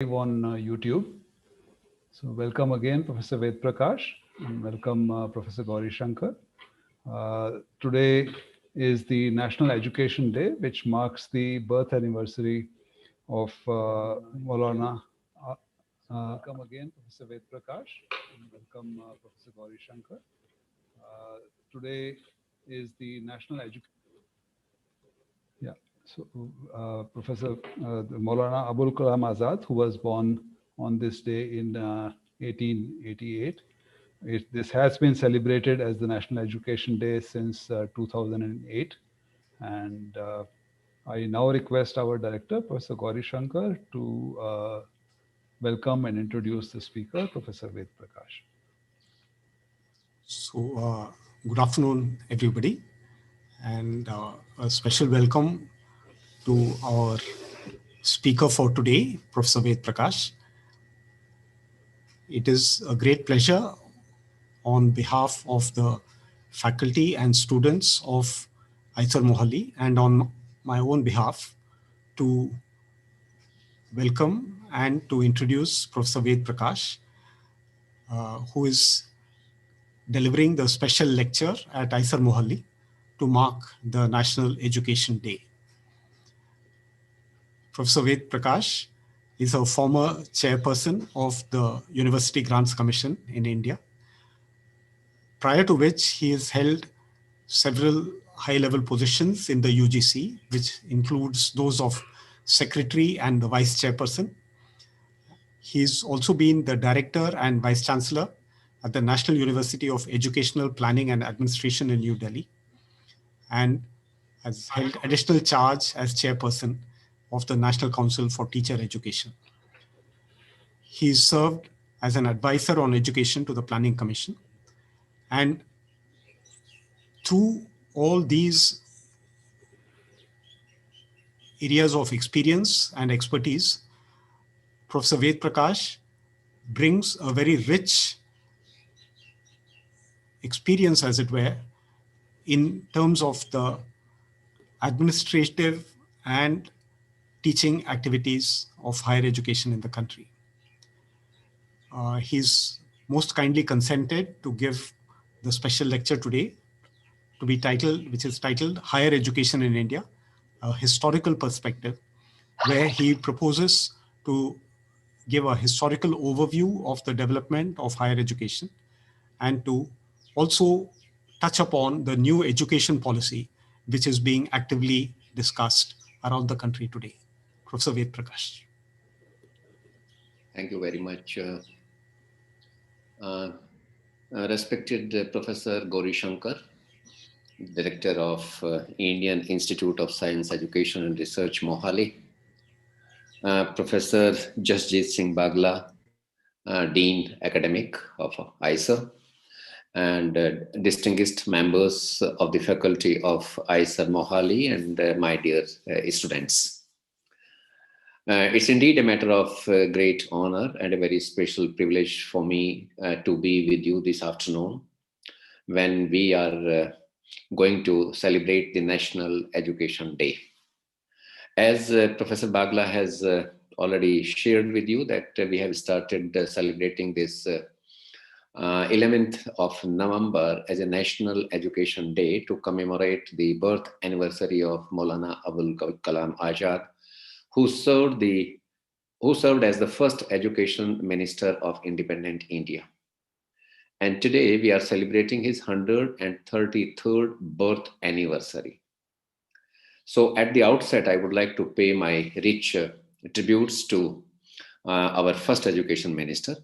On YouTube. So welcome again, Professor Ved Prakash, and welcome Professor Gauri Shankar. Today is the National Education Day, which marks the birth anniversary of Maulana. Welcome again, Professor Ved Prakash, and welcome Professor Gauri Shankar. Today is the National Education. Yeah. So, Professor Maulana Abul Kalam Azad, who was born on this day in 1888. This has been celebrated as the National Education Day since 2008. And I now request our director, Professor Gauri Shankar, to welcome and introduce the speaker, Professor Ved Prakash. So, good afternoon, everybody, and a special welcome to our speaker for today, Professor Ved Prakash. It is a great pleasure on behalf of the faculty and students of IISER Mohali and on my own behalf to welcome and to introduce Professor Ved Prakash, who is delivering the special lecture at IISER Mohali to mark the National Education Day. Professor Ved Prakash is a former chairperson of the University Grants Commission in India, prior to which he has held several high-level positions in the UGC, which includes those of secretary and the vice chairperson. He's also been the director and vice chancellor at the National University of Educational Planning and Administration in New Delhi, and has held additional charge as chairperson of the National Council for Teacher Education. He served as an advisor on education to the Planning Commission. And through all these areas of experience and expertise, Professor Ved Prakash brings a very rich experience, as it were, in terms of the administrative and teaching activities of higher education in the country. He's most kindly consented to give the special lecture today, which is titled Higher Education in India, a Historical Perspective, where he proposes to give a historical overview of the development of higher education and to also touch upon the new education policy, which is being actively discussed around the country today. Professor Ved Prakash. Thank you very much. Respected Professor Gauri Shankar, Director of Indian Institute of Science, Education and Research, Mohali, Professor Jasjit Singh Bagla, Dean Academic of IISER, and distinguished members of the faculty of IISER Mohali, and my dear students. It's indeed a matter of great honor and a very special privilege for me to be with you this afternoon when we are going to celebrate the National Education Day. As Professor Bagla has already shared with you that we have started celebrating this 11th of November as a National Education Day to commemorate the birth anniversary of Maulana Abul Kalam Azad, who served as the first education minister of independent India. And today we are celebrating his 133rd birth anniversary. So at the outset, I would like to pay my rich tributes to our first education minister,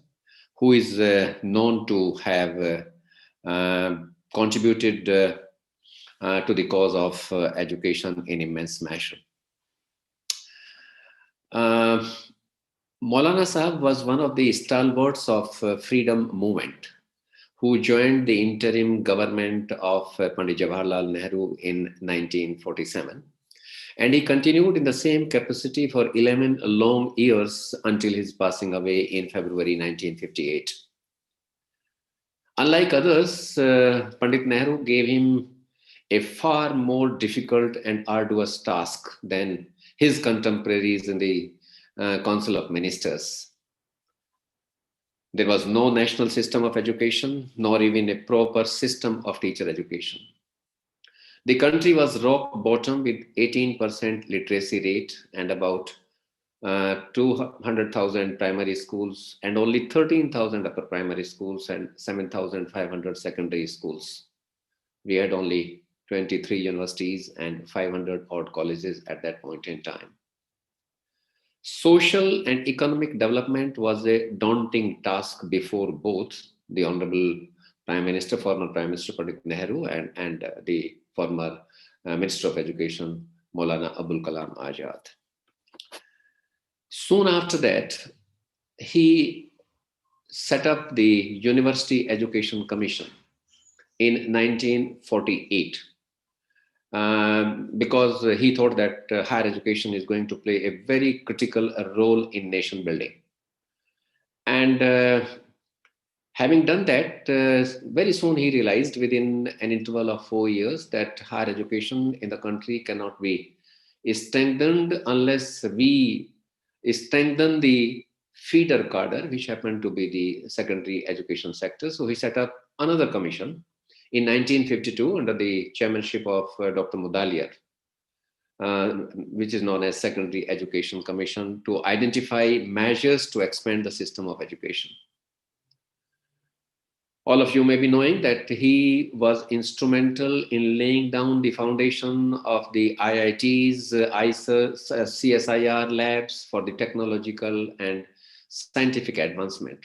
who is known to have contributed to the cause of education in immense measure. Maulana Sahab was one of the stalwarts of freedom movement who joined the interim government of Pandit Jawaharlal Nehru in 1947. And he continued in the same capacity for 11 long years until his passing away in February 1958. Unlike others, Pandit Nehru gave him a far more difficult and arduous task than his contemporaries in the Council of Ministers. There was no national system of education, nor even a proper system of teacher education. The country was rock bottom with 18% literacy rate and about 200,000 primary schools and only 13,000 upper primary schools and 7,500 secondary schools. We had only 23 universities and 500 odd colleges at that point in time. Social and economic development was a daunting task before both the Honorable Prime Minister, former Prime Minister Pandit Nehru, and the former Minister of Education, Maulana Abul Kalam Azad. Soon after that, he set up the University Education Commission in 1948. Because he thought that higher education is going to play a very critical role in nation building. And having done that, very soon he realized within an interval of 4 years that higher education in the country cannot be strengthened unless we strengthen the feeder cadre, which happened to be the secondary education sector. So he set up another commission in 1952 under the chairmanship of Dr. Mudaliar, which is known as Secondary Education Commission, to identify measures to expand the system of education. All of you may be knowing that he was instrumental in laying down the foundation of the IITs, IISER, CSIR labs for the technological and scientific advancement.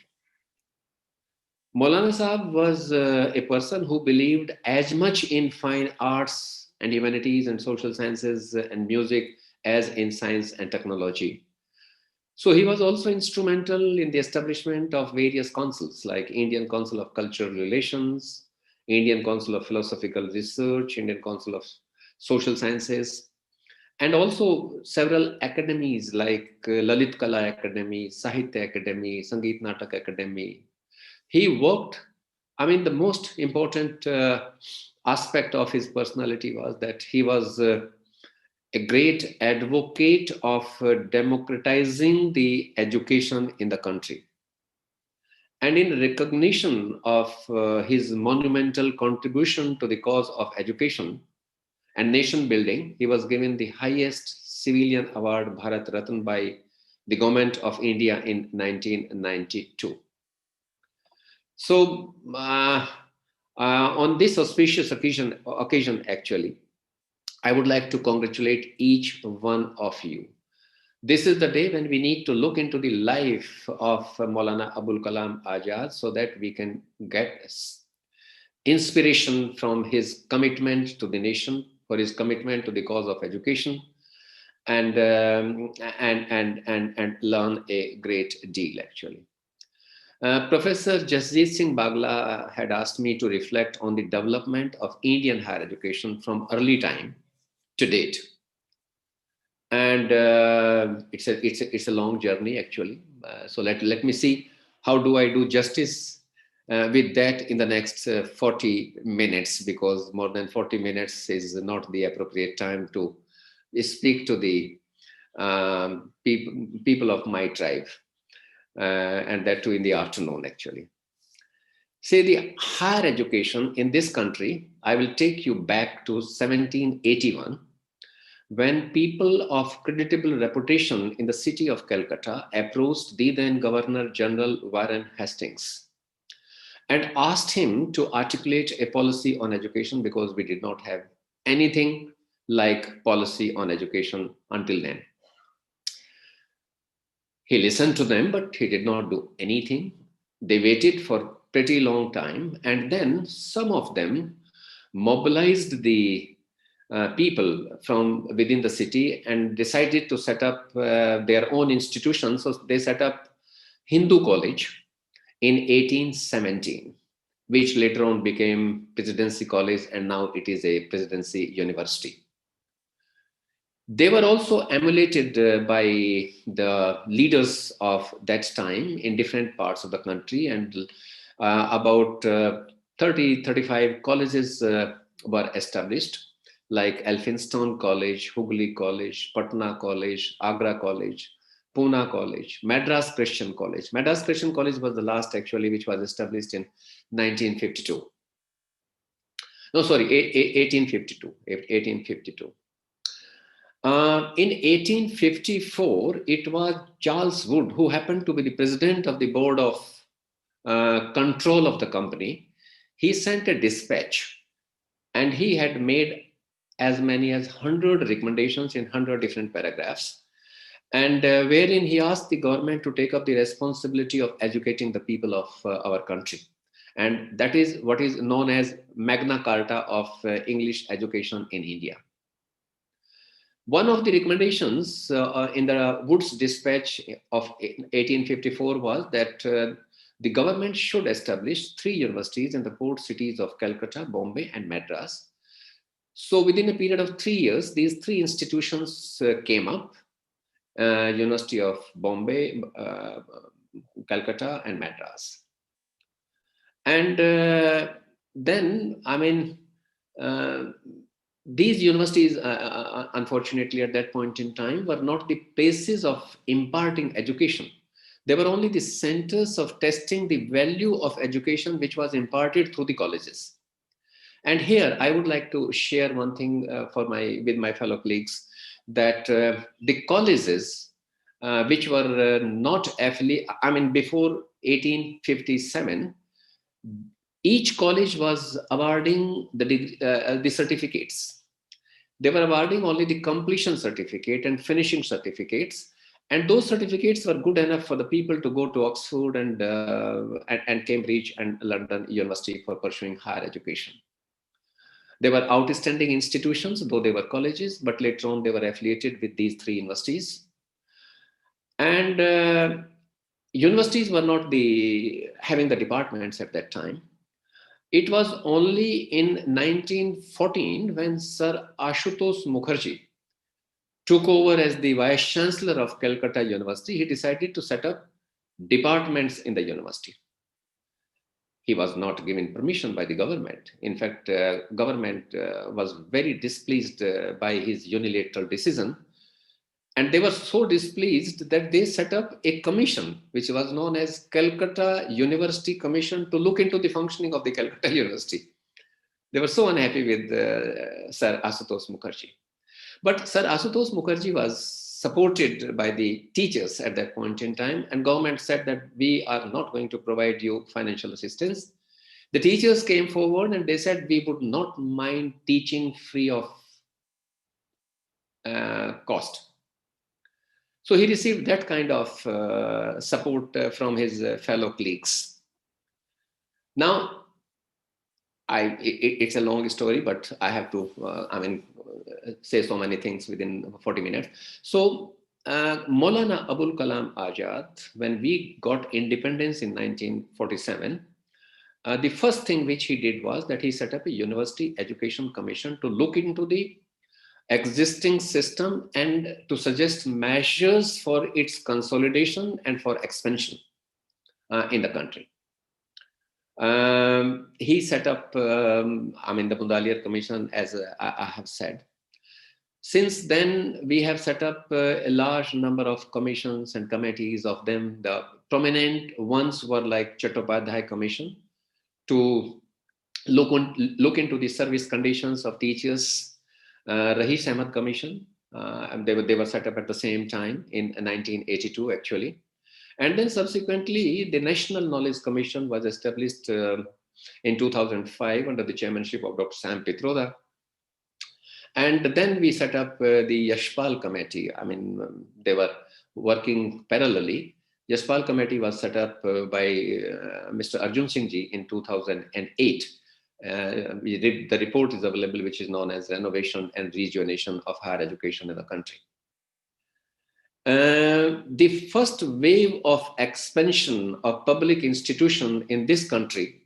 Maulana Sahab was a person who believed as much in fine arts and humanities and social sciences and music as in science and technology. So he was also instrumental in the establishment of various councils like Indian Council of Cultural Relations, Indian Council of Philosophical Research, Indian Council of Social Sciences, and also several academies like Lalit Kala Academy, Sahitya Academy, Sangeet Natak Academy. He worked, the most important aspect of his personality was that he was a great advocate of democratizing the education in the country. And in recognition of his monumental contribution to the cause of education and nation building, he was given the highest civilian award, Bharat Ratna, by the government of India in 1992. So on this auspicious occasion, actually, I would like to congratulate each one of you. This is the day when we need to look into the life of Maulana Abul Kalam Azad so that we can get inspiration from his commitment to the nation, for his commitment to the cause of education, and learn a great deal, actually. Professor Jasjeet Singh Bagla had asked me to reflect on the development of Indian higher education from early time to date. And it's a long journey, actually. So let me see how do I do justice with that in the next 40 minutes, because more than 40 minutes is not the appropriate time to speak to the people of my tribe. And that too in the afternoon, actually. Say the higher education in this country, I will take you back to 1781, when people of creditable reputation in the city of Calcutta approached the then Governor General Warren Hastings and asked him to articulate a policy on education, because we did not have anything like policy on education until then. He listened to them, but he did not do anything. They waited for pretty long time, and then some of them mobilized the people from within the city and decided to set up their own institutions. So they set up Hindu College in 1817, which later on became Presidency College, and now it is a Presidency University. They were also emulated by the leaders of that time in different parts of the country, and about 35 colleges were established, like Elphinstone College, Hooghly College, Patna College, Agra College, Pune College, Madras Christian College. Madras Christian College was the last actually, which was established in 1952. No, sorry, 1852. 1852. In 1854, it was Charles Wood, who happened to be the president of the board of control of the company. He sent a dispatch, and he had made as many as 100 recommendations in 100 different paragraphs, and wherein he asked the government to take up the responsibility of educating the people of our country. And that is what is known as Magna Carta of English education in India. One of the recommendations in the Wood's dispatch of 1854 was that the government should establish 3 universities in the port cities of Calcutta, Bombay, and Madras. So within a period of 3 years, these 3 institutions came up: University of Bombay, Calcutta, and Madras. And then, I mean, these universities, unfortunately, at that point in time, were not the places of imparting education. They were only the centers of testing the value of education, which was imparted through the colleges. And here, I would like to share one thing with my fellow colleagues, that the colleges, which were not affiliated, I mean, before 1857, each college was awarding the certificates. They were awarding only the completion certificate and finishing certificates. And those certificates were good enough for the people to go to Oxford and Cambridge and London University for pursuing higher education. They were outstanding institutions, though they were colleges, but later on they were affiliated with these 3 universities. And universities were not having the departments at that time. It was only in 1914 when Sir Ashutosh Mukherjee took over as the Vice Chancellor of Calcutta University. He decided to set up departments in the university. He was not given permission by the government. In fact, government was very displeased by his unilateral decision. And they were so displeased that they set up a commission, which was known as Calcutta University Commission, to look into the functioning of the Calcutta University. They were so unhappy with Sir Ashutosh Mukherjee. But Sir Ashutosh Mukherjee was supported by the teachers at that point in time, and government said that we are not going to provide you financial assistance. The teachers came forward and they said, we would not mind teaching free of cost. So he received that kind of support from his fellow colleagues. Now, it's a long story, but I have to, say so many things within 40 minutes. So Maulana Abul Kalam Azad, when we got independence in 1947, the first thing which he did was that he set up a University Education Commission to look into the existing system and to suggest measures for its consolidation and for expansion in the country. He set up, the Mudaliar Commission, as I have said. Since then, we have set up a large number of commissions and committees of them. The prominent ones were like Chattopadhyay Commission to look into the service conditions of teachers. Rahish Ahmed Commission, they were set up at the same time in 1982 actually. And then subsequently, the National Knowledge Commission was established in 2005 under the chairmanship of Dr. Sam Pitroda. And then we set up the Yashpal Committee. They were working parallelly. Yashpal Committee was set up by Mr. Arjun Singh Ji in 2008. The report is available, which is known as Renovation and Rejuvenation of Higher Education in the country. The first wave of expansion of public institution in this country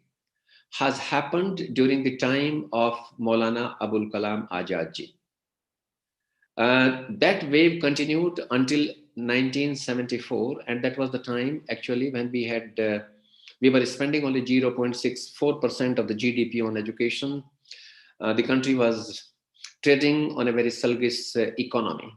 has happened during the time of Maulana Abul Kalam Azad Ji. That wave continued until 1974, and that was the time actually when we were spending only 0.64% of the GDP on education. The country was trading on a very sluggish economy.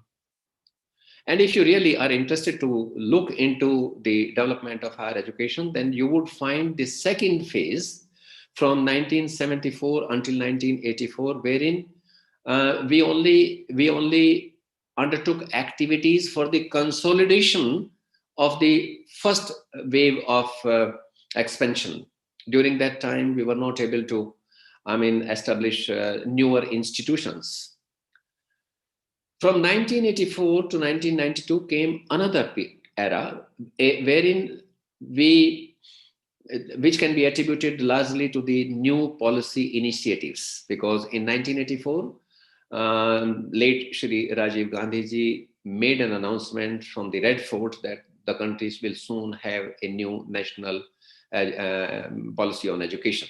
And if you really are interested to look into the development of higher education, then you would find the second phase from 1974 until 1984, wherein we only undertook activities for the consolidation of the first wave of expansion. During that time, we were not able to, establish newer institutions. From 1984 to 1992 came another era wherein which can be attributed largely to the new policy initiatives, because in 1984, late Shri Rajiv Gandhi ji made an announcement from the Red Fort that the countries will soon have a new national policy on education.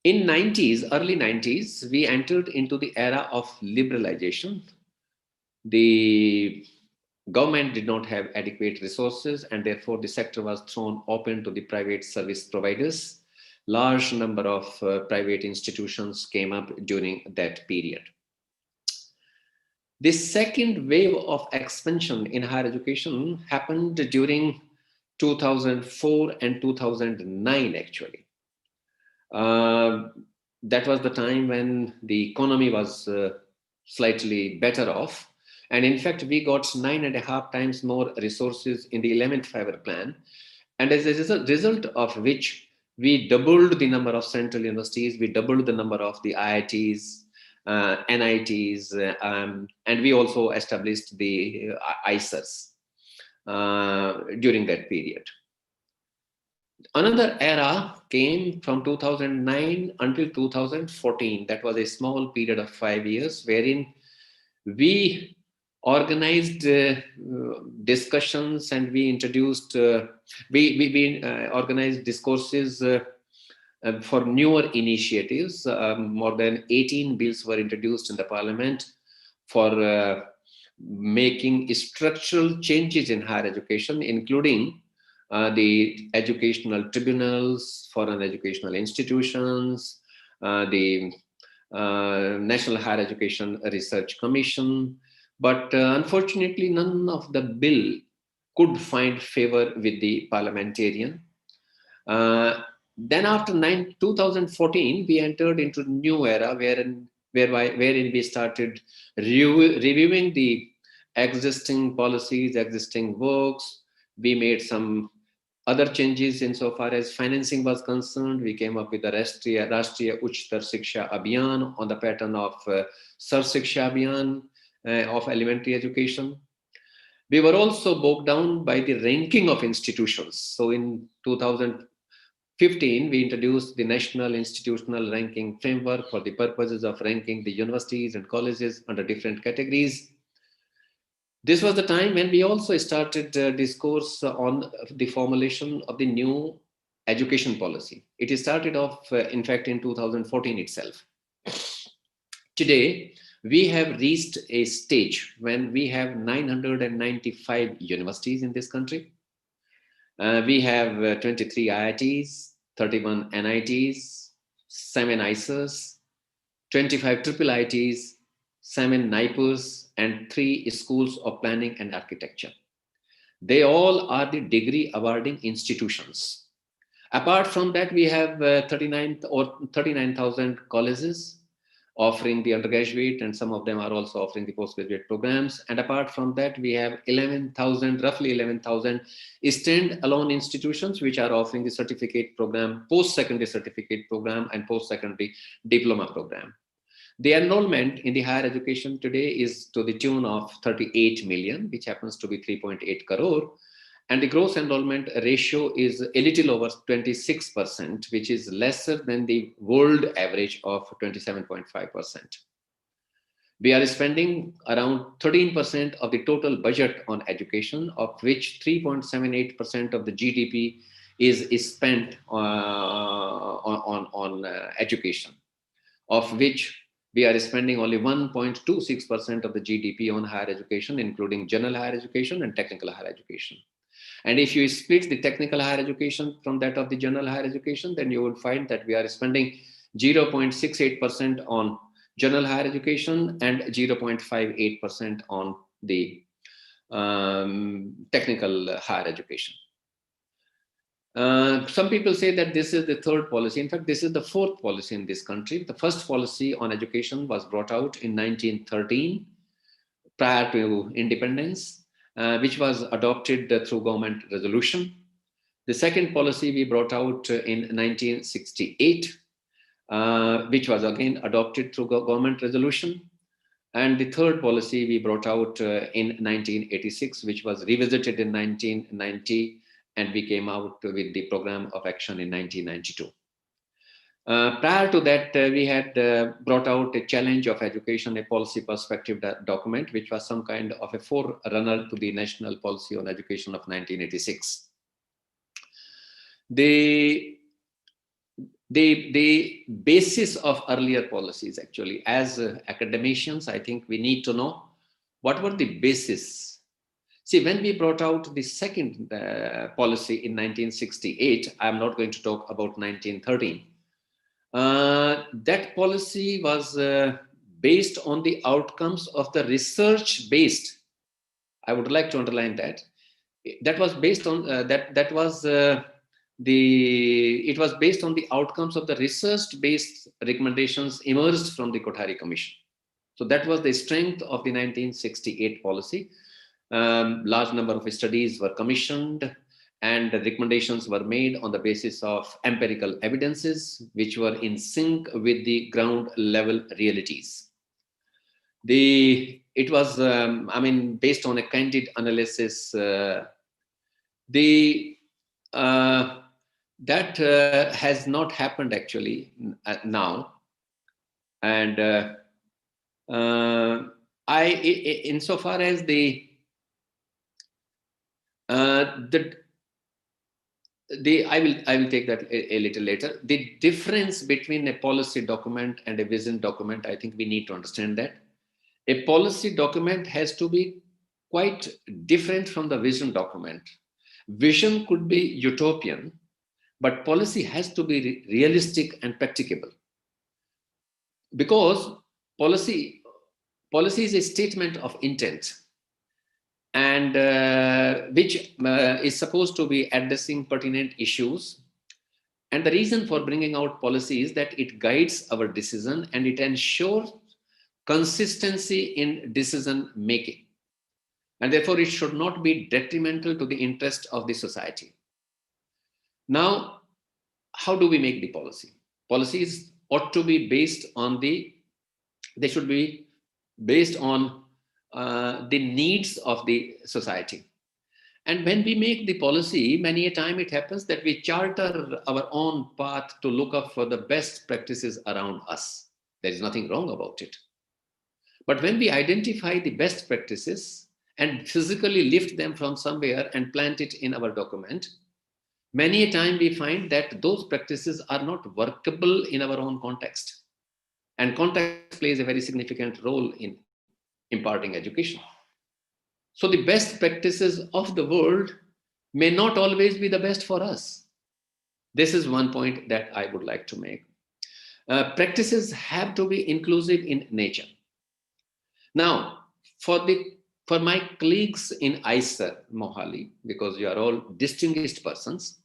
In early 90s, we entered into the era of liberalization. The government did not have adequate resources, and therefore the sector was thrown open to the private service providers. Large number of private institutions came up during that period. The second wave of expansion in higher education happened during 2004 and 2009, actually. That was the time when the economy was slightly better off. And in fact, we got 9.5 times more resources in the 11th Five-Year Plan. And as a result of which, we doubled the number of central universities, we doubled the number of the IITs, NITs, and we also established the IISERs during that period. Another era came from 2009 until 2014. That was a small period of 5 years wherein we organized discussions, and we introduced, we organized discourses for newer initiatives. More than 18 bills were introduced in the parliament for making structural changes in higher education, including the educational tribunals, foreign educational institutions, the National Higher Education Research Commission. But unfortunately, none of the bill could find favor with the parliamentarian. Then after 2014, we entered into a new era wherein we started reviewing the existing policies, existing works. We made some other changes insofar as financing was concerned. We came up with the Rashtriya Uchtar Shiksha Abhiyan on the pattern of Sarv Shiksha Abhiyan of elementary education. We were also bogged down by the ranking of institutions. So in 2015, we introduced the National Institutional Ranking Framework for the purposes of ranking the universities and colleges under different categories. This was the time when we also started discourse on the formulation of the new education policy. It started off, in fact, in 2014 itself. Today, we have reached a stage when we have 995 universities in this country. We have 23 IITs, 31 NITs, 7 IISERs, 25 triple IITs, 7 NIPERs, and 3 schools of planning and architecture. They all are the degree awarding institutions. Apart from that, we have 39,000 colleges offering the undergraduate, and some of them are also offering the postgraduate programs. And apart from that, we have roughly 11,000 stand-alone institutions which are offering the certificate program, post-secondary certificate program, and post-secondary diploma program. The enrollment in the higher education today is to the tune of 38 million, which happens to be 3.8 crore. And the gross enrollment ratio is a little over 26%, which is lesser than the world average of 27.5%. We are spending around 13% of the total budget on education, of which 3.78% of the GDP is spent on education, of which we are spending only 1.26% of the GDP on higher education, including general higher education and technical higher education. And if you split the technical higher education from that of the general higher education, then you will find that we are spending 0.68% on general higher education and 0.58% on the technical higher education. Some people say that this is the third policy. In fact, this is the fourth policy in this country. The first policy on education was brought out in 1913, prior to independence, which was adopted through government resolution. The second policy we brought out in 1968, which was again adopted through government resolution. And the third policy we brought out in 1986, which was revisited in 1990, and we came out with the program of action in 1992. Prior to that, we had brought out a challenge of education, a policy perspective document, which was some kind of a forerunner to the national policy on education of 1986. The basis of earlier policies, actually, as academicians, I think we need to know what were the basis. See, when we brought out the second policy in 1968, I'm not going to talk about 1913. That policy was based on the outcomes of the research-based. I would like to underline that. That was based on it was based on the outcomes of the research-based recommendations emerged from the Kothari Commission. So that was the strength of the 1968 policy. Large number of studies were commissioned, and the recommendations were made on the basis of empirical evidences, which were in sync with the ground level realities. It was, based on a candid analysis. That has not happened actually now, and insofar as I will take that a little later. The difference between a policy document and a vision document, I think we need to understand that. A policy document has to be quite different from the vision document. Vision could be utopian, but policy has to be realistic and practicable. Because policy is a statement of intent, and which is supposed to be addressing pertinent issues. And the reason for bringing out policy is that it guides our decision and it ensures consistency in decision making. And therefore, it should not be detrimental to the interest of the society. Now, how do we make the policy? Policies ought to be based on they should be based on the needs of the society. And when we make the policy, many a time it happens that we charter our own path to look up for the best practices around us. There is nothing wrong about it. But when we identify the best practices and physically lift them from somewhere and plant it in our document, many a time we find that those practices are not workable in our own context. And context plays a very significant role in imparting education. So the best practices of the world may not always be the best for us. This is one point that I would like to make. Practices have to be inclusive in nature. Now, for my colleagues in IISER Mohali, because you are all distinguished persons,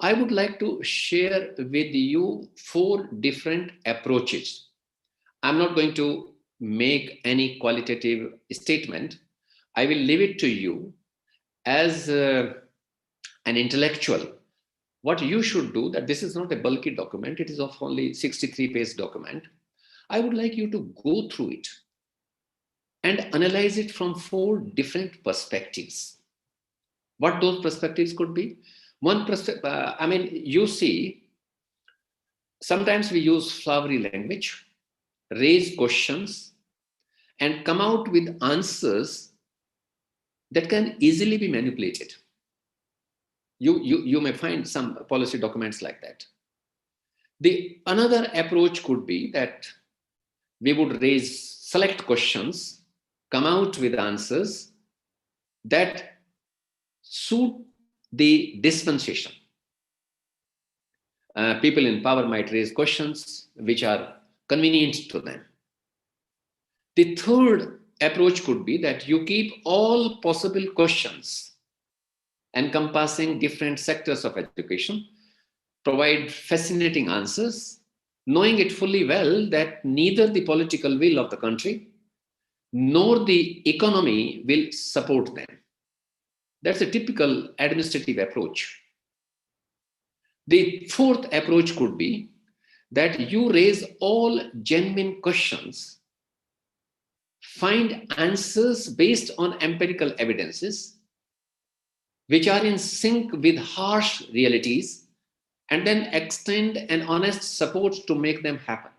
I would like to share with you 4 different approaches. I'm not going to make any qualitative statement. I will leave it to you as an intellectual. What you should do, that this is not a bulky document, it is of only 63-page document. I would like you to go through it and analyze it from 4 different perspectives. What those perspectives could be? One perspective, you see, sometimes we use flowery language, raise questions, and come out with answers that can easily be manipulated. You may find some policy documents like that. Another approach could be that we would select questions, come out with answers that suit the dispensation. People in power might raise questions which are convenient to them. The third approach could be that you keep all possible questions encompassing different sectors of education, provide fascinating answers, knowing it fully well that neither the political will of the country nor the economy will support them. That's a typical administrative approach. The fourth approach could be that you raise all genuine questions, find answers based on empirical evidences, which are in sync with harsh realities, and then extend an honest support to make them happen.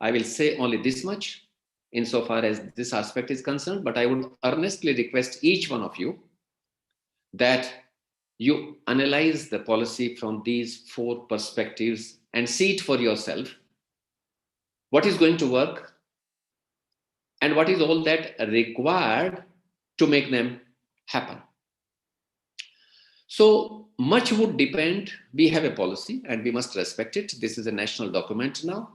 I will say only this much insofar as this aspect is concerned, but I would earnestly request each one of you that you analyze the policy from these four perspectives and see it for yourself. What is going to work and what is all that required to make them happen. So much would depend. We have a policy and we must respect it. This is a national document now.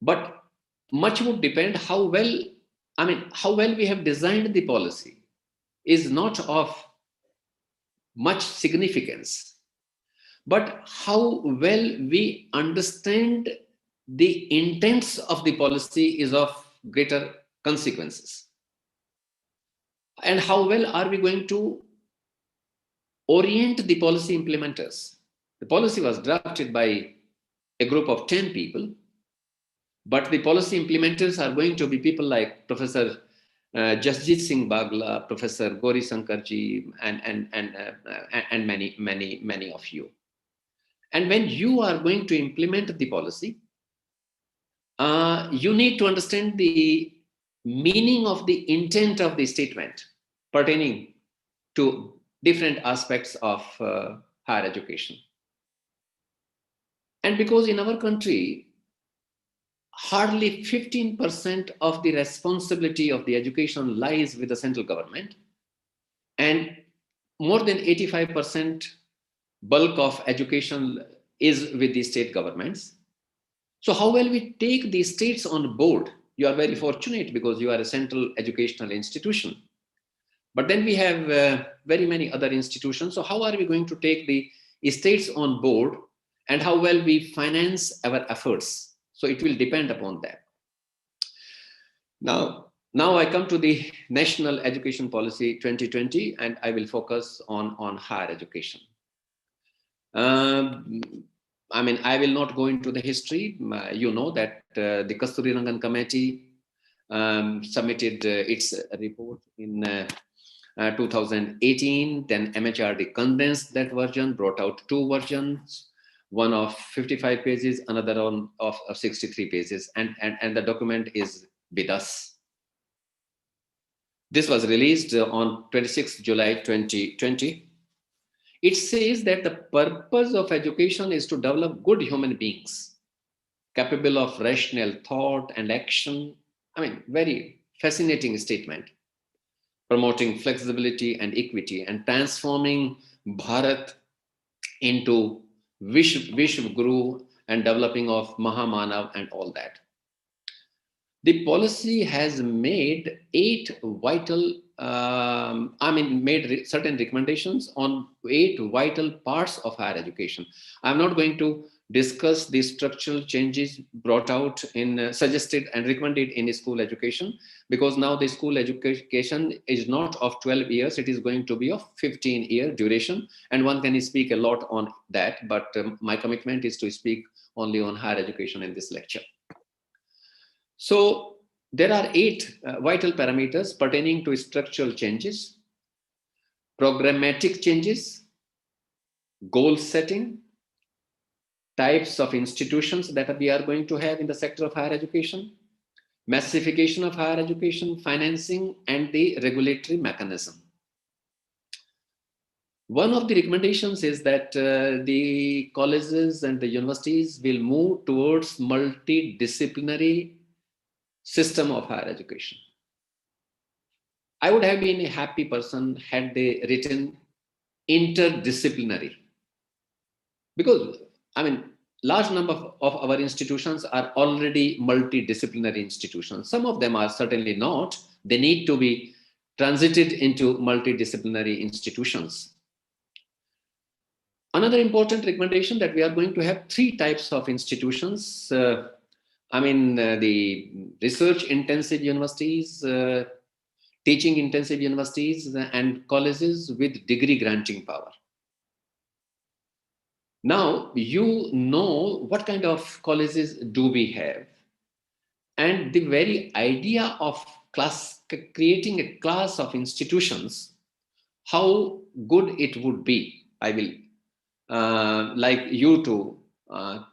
But much would depend how well we have designed the policy is not of much significance, but how well we understand the intents of the policy is of greater consequences. And how well are we going to orient the policy implementers? The policy was drafted by a group of 10 people, but the policy implementers are going to be people like Professor Jasjit Singh Bagla, Professor Gauri Sankarji, and many of you. And when you are going to implement the policy, you need to understand the meaning of the intent of the statement pertaining to different aspects of higher education. And because in our country, hardly 15% of the responsibility of the education lies with the central government, and more than 85% bulk of education is with the state governments. So how will we take the states on board? You are very fortunate because you are a central educational institution. But then we have very many other institutions. So how are we going to take the states on board and how well we finance our efforts? So it will depend upon that. Now I come to the National Education Policy 2020, and I will focus on higher education. I will not go into the history. You know that the Kasturirangan Committee submitted its report in 2018. Then MHRD condensed that version, brought out two versions, one of 55 pages, another one of 63 pages, and the document is with us. This was released on 26 July 2020. It says that the purpose of education is to develop good human beings, capable of rational thought and action. Very fascinating statement. Promoting flexibility and equity and transforming Bharat into Vishwa Guru and developing of Mahamanav and all that. The policy has made made certain recommendations on 8 vital parts of higher education. I'm not going to discuss the structural changes brought out suggested and recommended in school education, because now the school education is not of 12 years, it is going to be of 15-year duration, and one can speak a lot on that, but my commitment is to speak only on higher education in this lecture. So there are 8 vital parameters pertaining to structural changes, programmatic changes, goal setting, types of institutions that we are going to have in the sector of higher education, massification of higher education, financing, and the regulatory mechanism. One of the recommendations is that the colleges and the universities will move towards multidisciplinary system of higher education. I would have been a happy person had they written interdisciplinary, because large number of our institutions are already multidisciplinary institutions. Some of them are certainly not. They need to be transited into multidisciplinary institutions. Another important recommendation that we are going to have 3 types of institutions. The research intensive universities, teaching intensive universities, and colleges with degree granting power. Now, you know what kind of colleges do we have. And the very idea of creating a class of institutions, how good it would be, I will like you to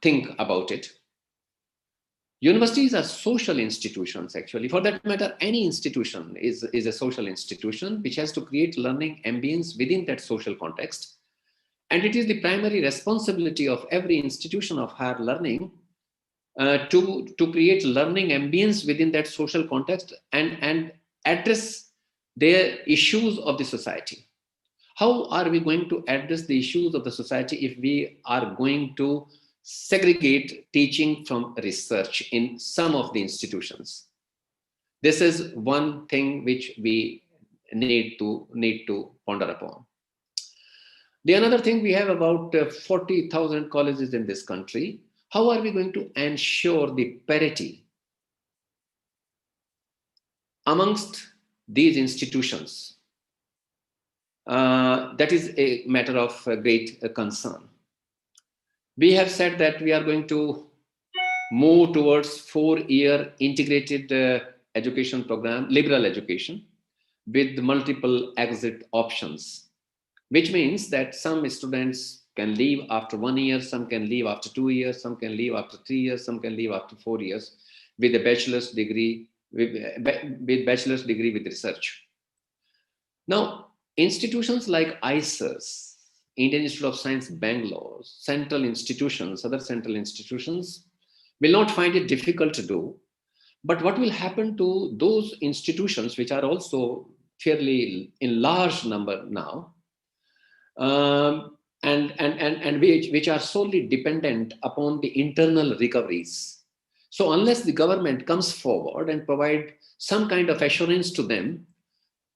think about it. Universities are social institutions, actually. For that matter, any institution is a social institution which has to create learning ambience within that social context. And it is the primary responsibility of every institution of higher learning to create learning ambience within that social context and address their issues of the society. How are we going to address the issues of the society if we are going to segregate teaching from research in some of the institutions? This is one thing which we need to ponder upon. The another thing, we have about 40,000 colleges in this country. How are we going to ensure the parity amongst these institutions? That is a matter of great concern. We have said that we are going to move towards 4-year integrated education program, liberal education, with multiple exit options, which means that some students can leave after 1 year, some can leave after 2 years, some can leave after 3 years, some can leave after 4 years with a bachelor's degree, with bachelor's degree with research. Now, institutions like IISER, Indian Institute of Science, Bangalore, central institutions, other central institutions will not find it difficult to do. But what will happen to those institutions which are also fairly in large number now, and which are solely dependent upon the internal recoveries? So unless the government comes forward and provide some kind of assurance to them,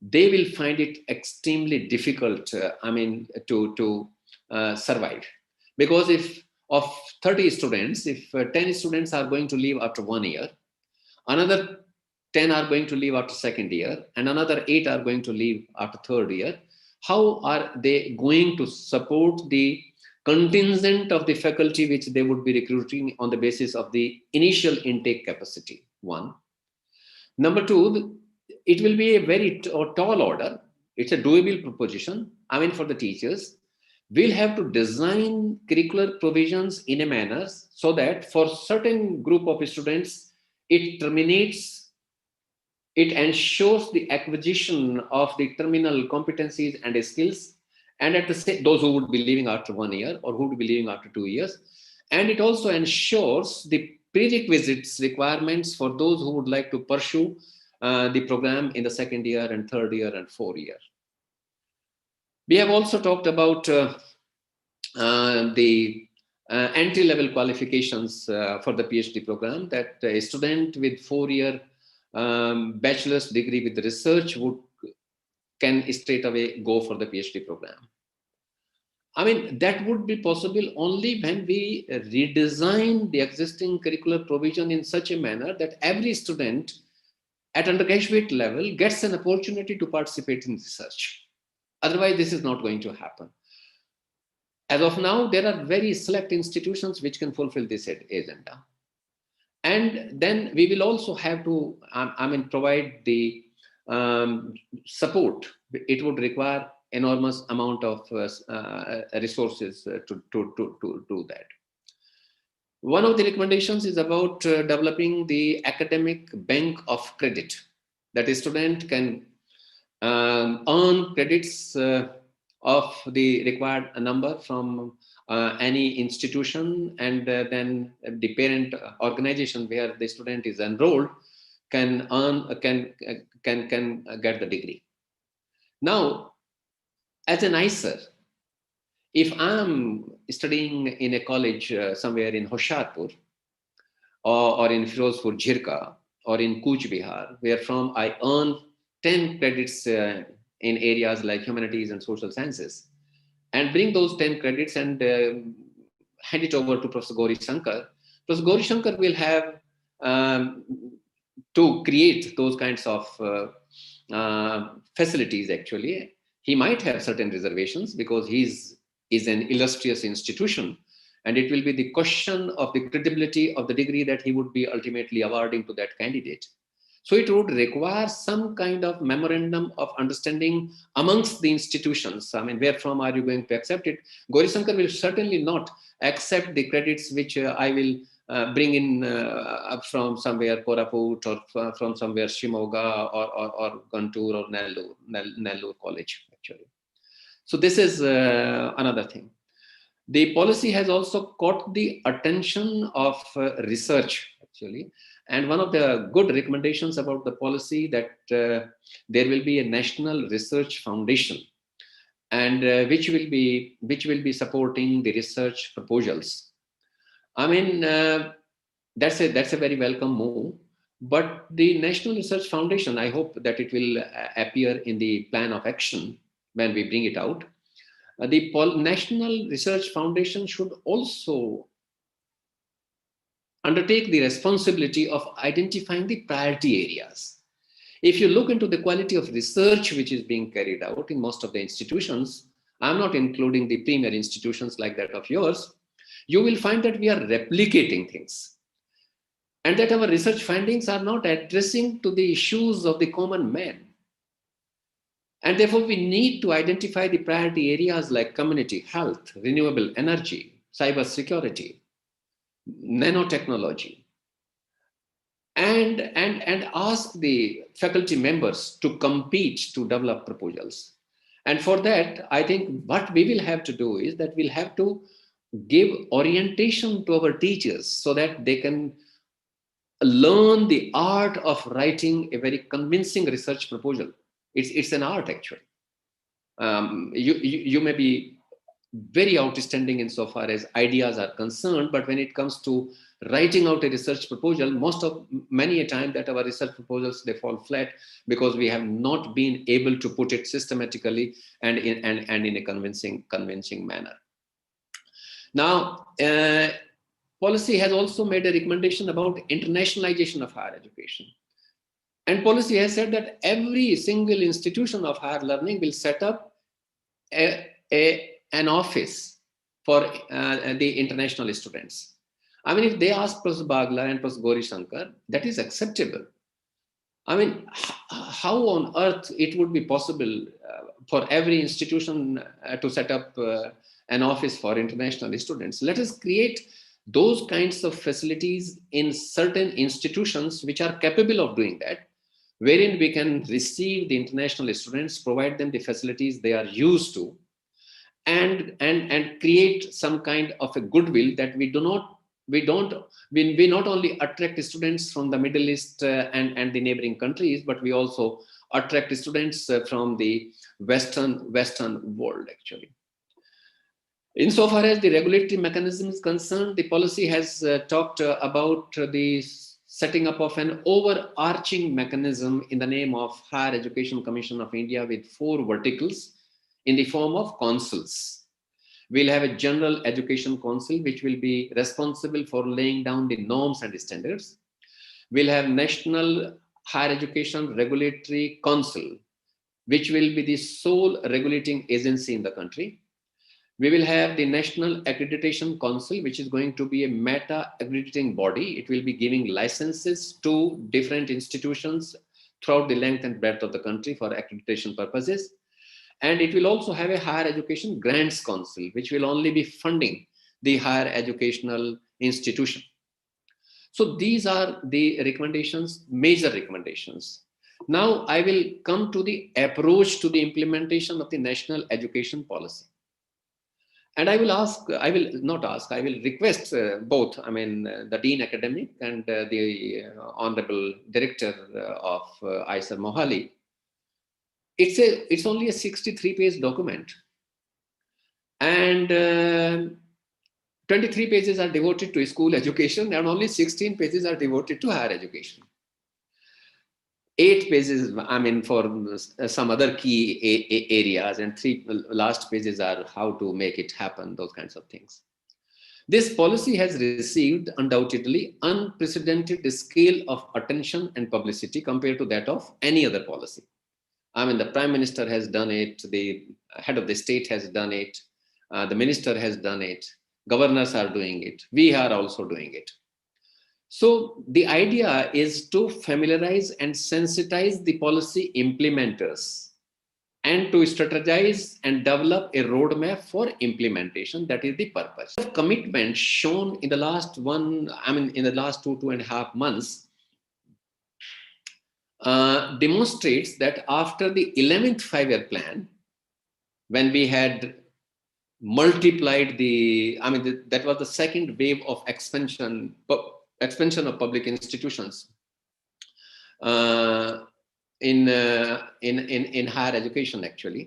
they will find it extremely difficult, to survive. Because if of 30 students, if 10 students are going to leave after 1 year, another 10 are going to leave after 2nd year, and another 8 are going to leave after 3rd year, how are they going to support the contingent of the faculty which they would be recruiting on the basis of the initial intake capacity? One. Number two, it will be a very tall order. It's a doable proposition. For the teachers, we'll have to design curricular provisions in a manner so that for certain group of students, it ensures the acquisition of the terminal competencies and skills, and at the same, those who would be leaving after 1 year or who would be leaving after 2 years. And it also ensures the prerequisites requirements for those who would like to pursue the program in the 2nd year and 3rd year and 4th year. We have also talked about the entry-level qualifications for the PhD program, that a student with 4-year bachelor's degree with research can straight away go for the PhD program. That would be possible only when we redesign the existing curricular provision in such a manner that every student at undergraduate level gets an opportunity to participate in research. Otherwise, this is not going to happen. As of now, there are very select institutions which can fulfill this agenda. And then we will also have to provide the support. It would require enormous amount of resources to do that. One of the recommendations is about developing the academic bank of credit, that a student can earn credits of the required number from any institution, and then the parent organization where the student is enrolled can get the degree. Now, as an IISER, if I'm studying in a college somewhere in Hoshiarpur or in Firozpur Jhirka or in Kuch Bihar, where from I earn 10 credits in areas like humanities and social sciences, and bring those 10 credits and hand it over to Professor Gauri Shankar. Professor Gauri Shankar will have to create those kinds of facilities. Actually, he might have certain reservations because he's is an illustrious institution, and it will be the question of the credibility of the degree that he would be ultimately awarding to that candidate. So it would require some kind of memorandum of understanding amongst the institutions. I mean, where from are you going to accept it? Gauri Shankar will certainly not accept the credits which I will bring in from somewhere Koraput or from somewhere Shimoga or Guntur or Nellore College, actually. So this is another thing. The policy has also caught the attention of research, actually. And one of the good recommendations about the policy that there will be a national research foundation, and which will be supporting the research proposals. I mean, that's a very welcome move. But the National Research Foundation, I hope that it will appear in the plan of action when we bring it out. The National Research Foundation should also undertake the responsibility of identifying the priority areas. If you look into the quality of research which is being carried out in most of the institutions, I'm not including the premier institutions like that of yours, you will find that we are replicating things, and that our research findings are not addressing to the issues of the common man. And therefore, we need to identify the priority areas like community health, renewable energy, cyber security, nanotechnology, and ask the faculty members to compete to develop proposals. And for that, I think what we will have to do is that we'll have to give orientation to our teachers so that they can learn the art of writing a very convincing research proposal. It's an art, actually. You may be very outstanding insofar as ideas are concerned, but when it comes to writing out a research proposal, many a time that our research proposals, they fall flat because we have not been able to put it systematically and in a convincing manner. Now, policy has also made a recommendation about internationalization of higher education. And policy has said that every single institution of higher learning will set up an office for the international students. I mean, if they ask Professor Bagla and Professor Gauri Shankar, that is acceptable. I mean, how on earth it would be possible for every institution to set up an office for international students? Let us create those kinds of facilities in certain institutions which are capable of doing that, wherein we can receive the international students, provide them the facilities they are used to, and create some kind of a goodwill that we not only attract students from the Middle East and the neighboring countries, but we also attract students from the Western world, actually. Insofar as the regulatory mechanism is concerned, the policy has talked about the setting up of an overarching mechanism in the name of Higher Education Commission of India with 4 verticals in the form of councils. We'll have a General Education Council, which will be responsible for laying down the norms and standards. We'll have National Higher Education Regulatory Council, which will be the sole regulating agency in the country. We will have the National Accreditation Council, which is going to be a meta-accrediting body. It will be giving licenses to different institutions throughout the length and breadth of the country for accreditation purposes. And it will also have a Higher Education Grants Council, which will only be funding the higher educational institution. So these are the recommendations, major recommendations. Now I will come to the approach to the implementation of the national education policy. And I will request both, the Dean Academic and the Honorable Director of IISER Mohali. It's only a 63-page document. And 23 pages are devoted to school education, and only 16 pages are devoted to higher education. 8 pages, I mean, for some other key areas, and 3 last pages are how to make it happen, those kinds of things. This policy has received undoubtedly unprecedented scale of attention and publicity compared to that of any other policy. I mean, the Prime Minister has done it, the head of the state has done it, the minister has done it, governors are doing it, we are also doing it. So the idea is to familiarize and sensitize the policy implementers and to strategize and develop a roadmap for implementation. That is the purpose. The commitment shown in the last in the last 2.5 months demonstrates that after the 11th 5-year plan, when we had multiplied that was the second wave of expansion of public institutions in higher education. Actually,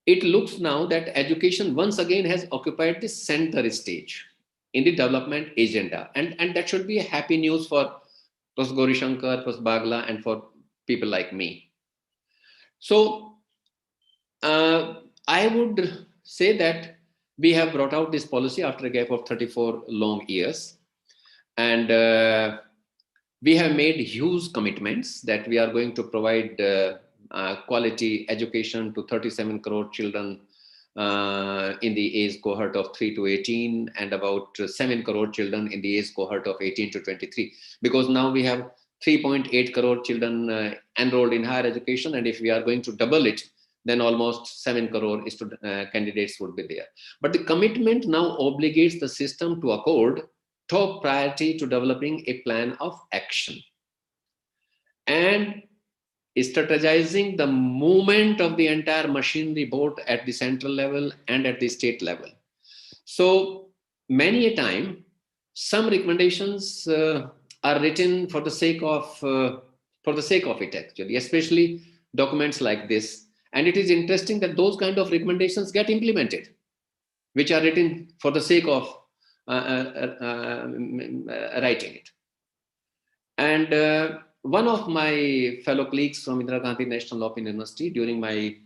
it looks now that education once again has occupied the center stage in the development agenda, and that should be a happy news for Professor Gauri Shankar, Professor Bagla, and for people like me. So I would say that we have brought out this policy after a gap of 34 long years, and we have made huge commitments that we are going to provide quality education to 37 crore children in the age cohort of 3 to 18, and about 7 crore children in the age cohort of 18 to 23, because now we have 3.8 crore children enrolled in higher education, and if we are going to double it, then almost 7 crore candidates would be there. But the commitment now obligates the system to accord top priority to developing a plan of action and strategizing the movement of the entire machinery both at the central level and at the state level. So many a time, some recommendations are written for the sake of it, actually, especially documents like this. And it is interesting that those kind of recommendations get implemented, which are written for the sake of writing it. And one of my fellow colleagues from Indira Gandhi National Open University during my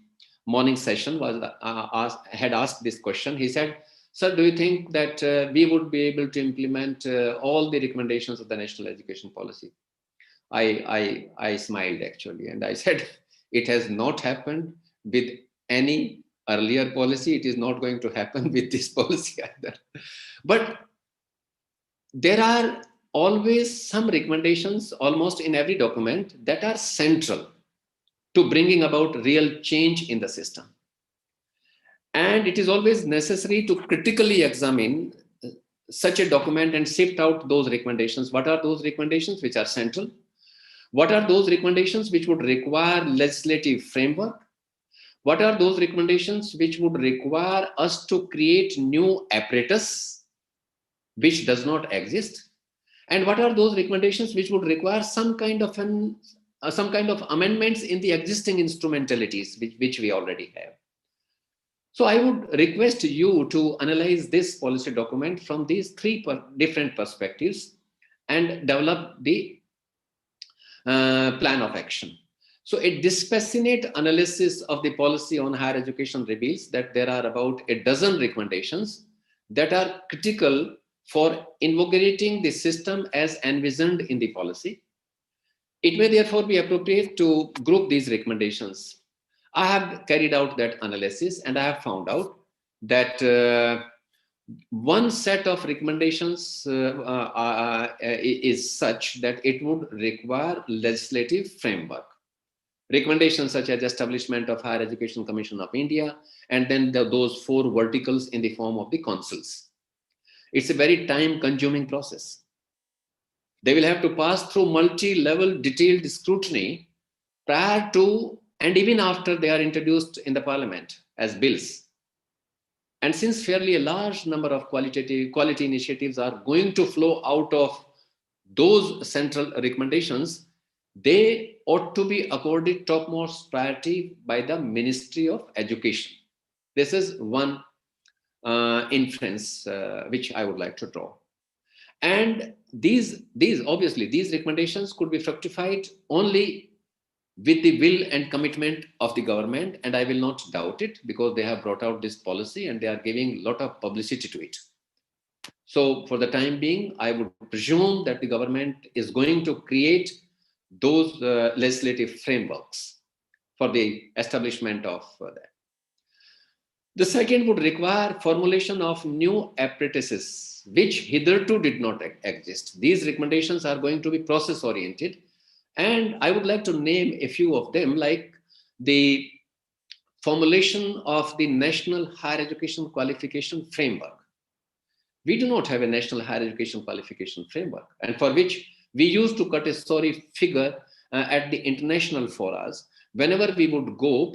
morning session had asked this question. He said, "Sir, do you think that we would be able to implement all the recommendations of the national education policy?" I smiled, actually, and I said, it has not happened with any earlier policy. It is not going to happen with this policy either. But there are always some recommendations almost in every document that are central to bringing about real change in the system. And it is always necessary to critically examine such a document and sift out those recommendations. What are those recommendations which are central? What are those recommendations which would require legislative framework? What are those recommendations which would require us to create new apparatus which does not exist? And what are those recommendations which would require some kind of amendments in the existing instrumentalities which we already have? So I would request you to analyze this policy document from these three different perspectives and develop the plan of action. So a dispassionate analysis of the policy on higher education reveals that there are about a dozen recommendations that are critical for invigorating the system as envisioned in the policy. It may therefore be appropriate to group these recommendations. I have carried out that analysis and I have found out that one set of recommendations is such that it would require legislative framework. Recommendations such as establishment of Higher Education Commission of India, and then those 4 verticals in the form of the councils. It's a very time-consuming process. They will have to pass through multi-level detailed scrutiny prior to and even after they are introduced in the parliament as bills. And since fairly a large number of quality initiatives are going to flow out of those central recommendations, they ought to be accorded topmost priority by the Ministry of Education. This is one inference which I would like to draw. And these obviously, these recommendations could be fructified only with the will and commitment of the government, and I will not doubt it, because they have brought out this policy and they are giving a lot of publicity to it. So for the time being, I would presume that the government is going to create those legislative frameworks for the establishment of that. The second would require formulation of new apprentices, which hitherto did not exist. These recommendations are going to be process oriented. And I would like to name a few of them, like the formulation of the National Higher Education Qualification Framework. We do not have a National Higher Education Qualification Framework, and for which we used to cut a sorry figure at the international forums. Whenever we would go,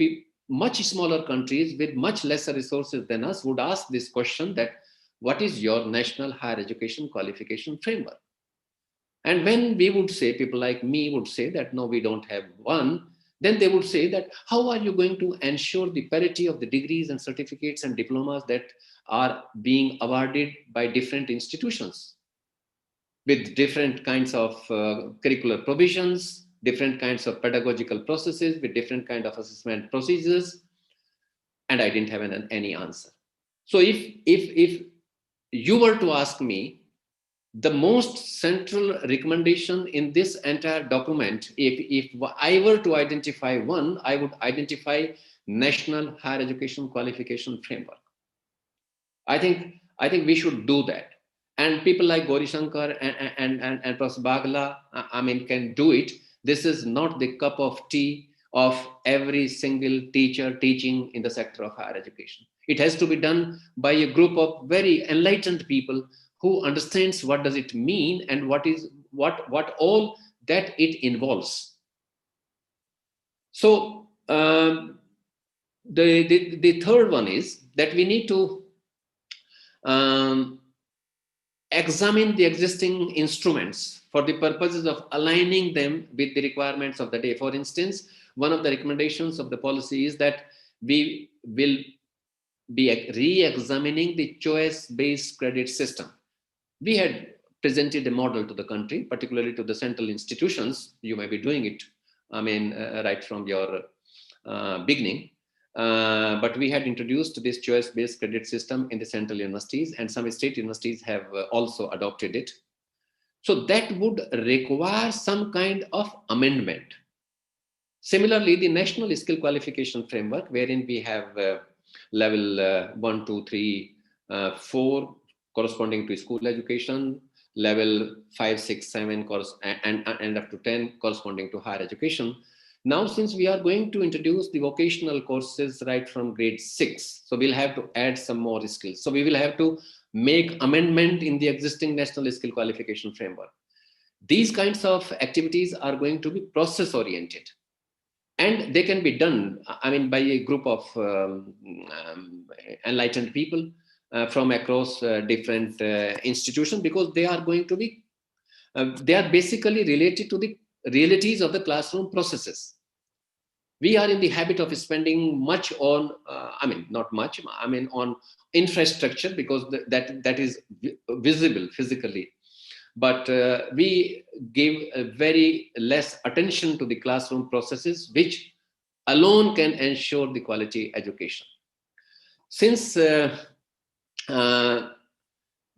much smaller countries with much lesser resources than us would ask this question, that what is your National Higher Education Qualification Framework? And when we would say, people like me would say that no, we don't have one, then they would say that how are you going to ensure the parity of the degrees and certificates and diplomas that are being awarded by different institutions with different kinds of curricular provisions, different kinds of pedagogical processes, with different kind of assessment procedures? And I didn't have any answer. So if you were to ask me, the most central recommendation in this entire document, if I were to identify one, I would identify National Higher Education Qualification Framework. I think we should do that. And people like Gauri Shankar and Professor Bagla, I mean, can do it. This is not the cup of tea of every single teacher teaching in the sector of higher education. It has to be done by a group of very enlightened people who understands what does it mean and what all that it involves. So the third one is that we need to examine the existing instruments for the purposes of aligning them with the requirements of the day. For instance, one of the recommendations of the policy is that we will be re-examining the choice-based credit system. We had presented a model to the country, particularly to the central institutions. You may be doing it, I mean, right from your beginning. But we had introduced this choice-based credit system in the central universities, and some state universities have also adopted it. So that would require some kind of amendment. Similarly, the National Skill Qualification Framework, wherein we have level 1, 2, 3, 4, corresponding to school education, level 5, 6, 7, and up to 10 corresponding to higher education. Now, since we are going to introduce the vocational courses right from grade 6, so we'll have to add some more skills. So we will have to make amendment in the existing National Skill Qualification Framework. These kinds of activities are going to be process oriented. And they can be done, I mean, by a group of enlightened people from across different institutions, because they are going to be, they are basically related to the realities of the classroom processes. We are in the habit of spending much on, I mean, not much, I mean, on infrastructure, because that is visible physically. But we give very less attention to the classroom processes, which alone can ensure the quality education. Since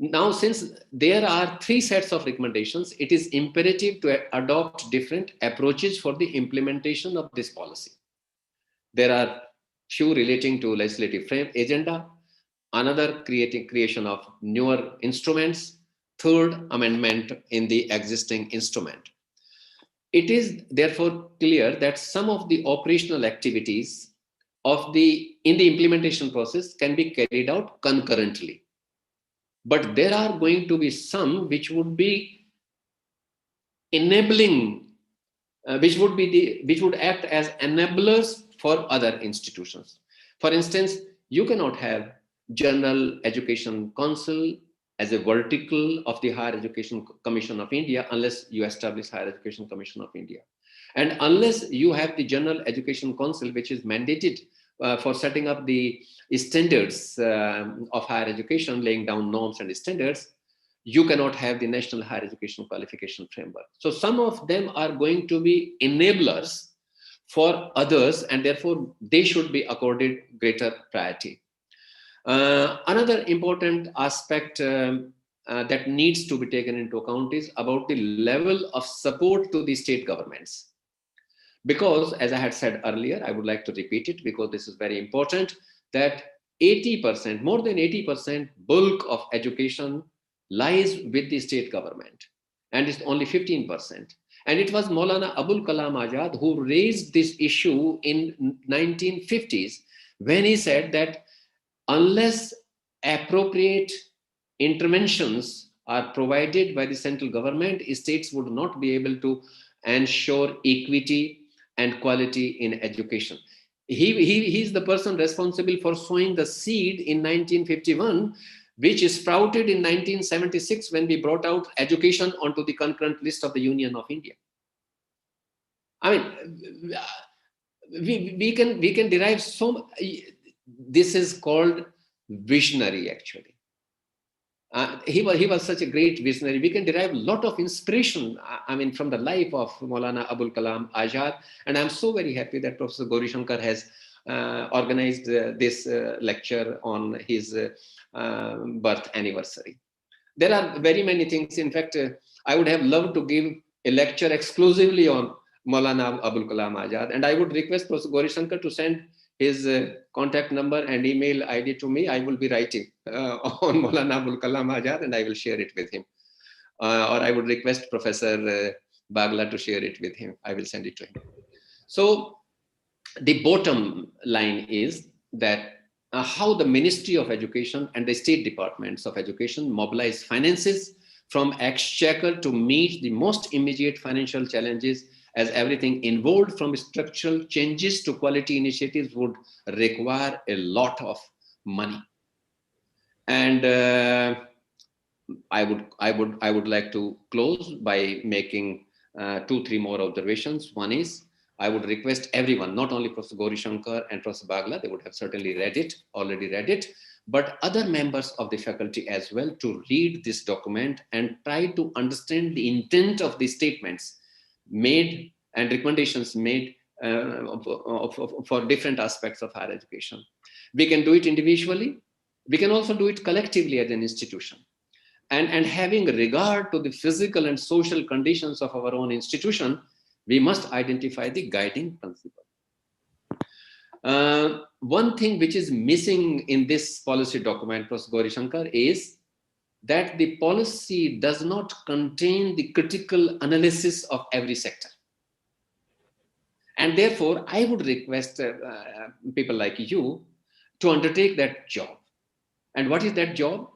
now, since there are 3 sets of recommendations, it is imperative to adopt different approaches for the implementation of this policy. There are few relating to legislative frame agenda, another creation of newer instruments, third, amendment in the existing instrument. It is therefore clear that some of the operational activities in the implementation process can be carried out concurrently. But there are going to be some which would be enabling, which would act as enablers for other institutions. For instance, you cannot have General Education Council as a vertical of the Higher Education Commission of India unless you establish Higher Education Commission of India. And unless you have the General Education Council, which is mandated for setting up the standards of higher education, laying down norms and standards, you cannot have the National Higher Education Qualification Framework. So some of them are going to be enablers for others, and therefore they should be accorded greater priority. Another important aspect that needs to be taken into account is about the level of support to the state governments. Because, as I had said earlier, I would like to repeat it because this is very important, that 80%, more than 80% bulk of education lies with the state government, and it's only 15%. And it was Maulana Abul Kalam Azad who raised this issue in 1950s when he said that unless appropriate interventions are provided by the central government, states would not be able to ensure equity and quality in education. He's the person responsible for sowing the seed in 1951, which sprouted in 1976 when we brought out education onto the concurrent list of the Union of India. I mean, we can derive so. This is called visionary, actually. He was such a great visionary. We can derive a lot of inspiration, I mean, from the life of Maulana Abul Kalam Azad. And I'm so very happy that Professor Gauri Shankar has organized this lecture on his birth anniversary. There are very many things. In fact, I would have loved to give a lecture exclusively on Maulana Abul Kalam Azad. And I would request Professor Gauri Shankar to send his contact number and email ID to me. I will be writing on Maulana Abul Kalam Azad and I will share it with him. Or I would request Professor Bagla to share it with him. I will send it to him. So the bottom line is that how the Ministry of Education and the state departments of education mobilize finances from exchequer to meet the most immediate financial challenges, as everything involved from structural changes to quality initiatives would require a lot of money. And I would like to close by making 2-3 more observations. One is, I would request everyone, not only Professor Gauri Shankar and Professor Bagla, they would have certainly already read it, but other members of the faculty as well, to read this document and try to understand the intent of the statements made and recommendations made for different aspects of higher education. We can do it individually. We can also do it collectively as an institution. And having regard to the physical and social conditions of our own institution, we must identify the guiding principle. One thing which is missing in this policy document, Professor Gauri Shankar, is that the policy does not contain the critical analysis of every sector. And therefore, I would request people like you to undertake that job. And what is that job?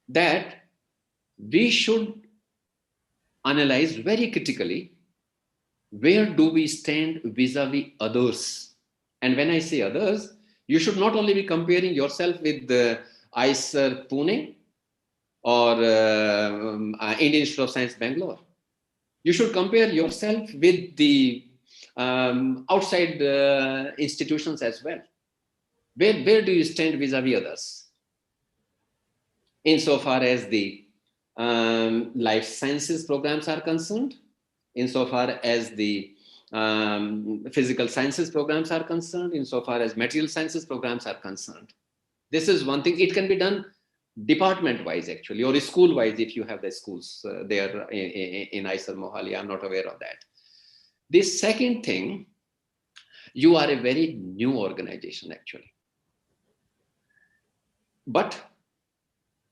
That we should analyze very critically, where do we stand vis-a-vis others? And when I say others, you should not only be comparing yourself with the IISER Pune or Indian Institute of Science Bangalore. You should compare yourself with the outside institutions as well. Where do you stand vis-a-vis others? Insofar as the life sciences programs are concerned, insofar as the physical sciences programs are concerned, insofar as material sciences programs are concerned. This is one thing. It can be done department-wise, actually, or school-wise if you have the schools there in IISER Mohali. I'm not aware of that. The second thing, you are a very new organization, actually. But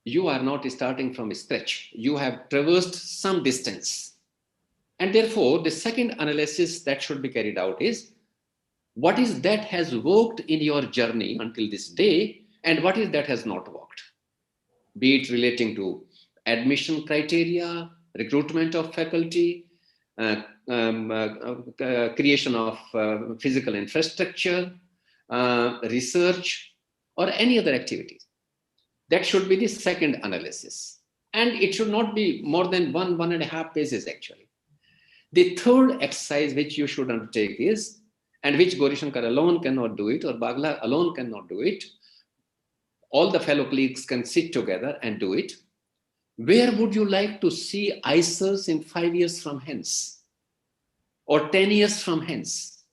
you are not starting from scratch. You have traversed some distance. And therefore, the second analysis that should be carried out is, what is that has worked in your journey until this day, and what is that has not worked? Be it relating to admission criteria, recruitment of faculty, creation of physical infrastructure, research, or any other activities. That should be the second analysis. And it should not be more than 1.5 pages, actually. The third exercise which you should undertake is and which Gauri-Shankar alone cannot do it, or Bagla alone cannot do it, all the fellow colleagues can sit together and do it. Where would you like to see IISERs in 5 years from hence, or 10 years from hence?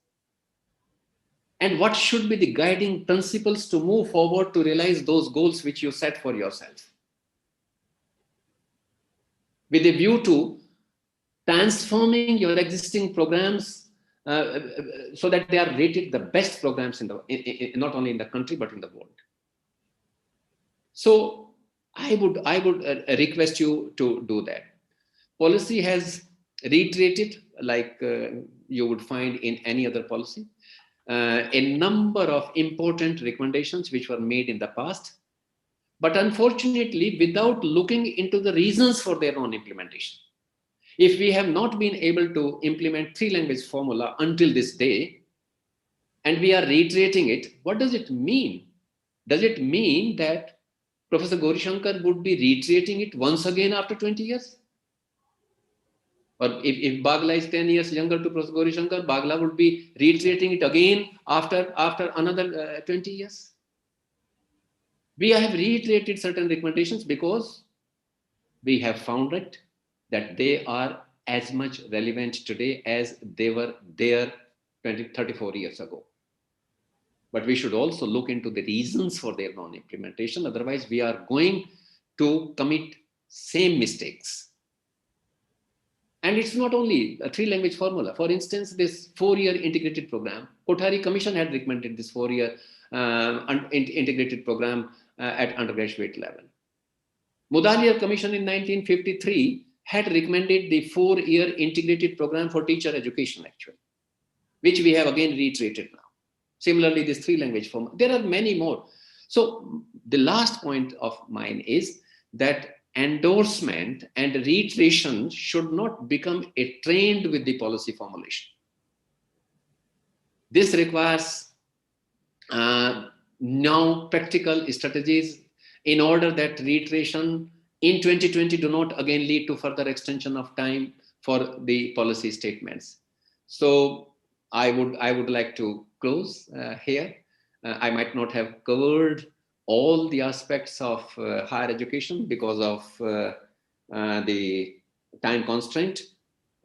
And what should be the guiding principles to move forward to realize those goals which you set for yourself? With a view to transforming your existing programs so that they are rated the best programs in the not only in the country but in the world. So I would request you to do that. Policy has reiterated, like you would find in any other policy, a number of important recommendations which were made in the past, but unfortunately without looking into the reasons for their non-implementation. If we have not been able to implement 3-language formula until this day, and we are reiterating it, what does it mean? Does it mean that Professor Gauri-Shankar would be reiterating it once again after 20 years? Or if Bagla is 10 years younger to Professor Gauri-Shankar, Bagla would be reiterating it again after another 20 years? We have reiterated certain recommendations because we have found it that they are as much relevant today as they were there 34 years ago. But we should also look into the reasons for their non-implementation. Otherwise, we are going to commit same mistakes. And it's not only a 3-language formula. For instance, this 4-year integrated program, Kothari Commission had recommended this 4-year integrated program at undergraduate level. Mudaliar Commission in 1953 had recommended the 4-year integrated program for teacher education, actually, which we have again reiterated now. Similarly, this 3-language form. There are many more. So the last point of mine is that endorsement and reiteration should not become a trend with the policy formulation. This requires now practical strategies in order that reiteration in 2020 do not again lead to further extension of time for the policy statements. So I would like to close here. I might not have covered all the aspects of higher education because of the time constraint.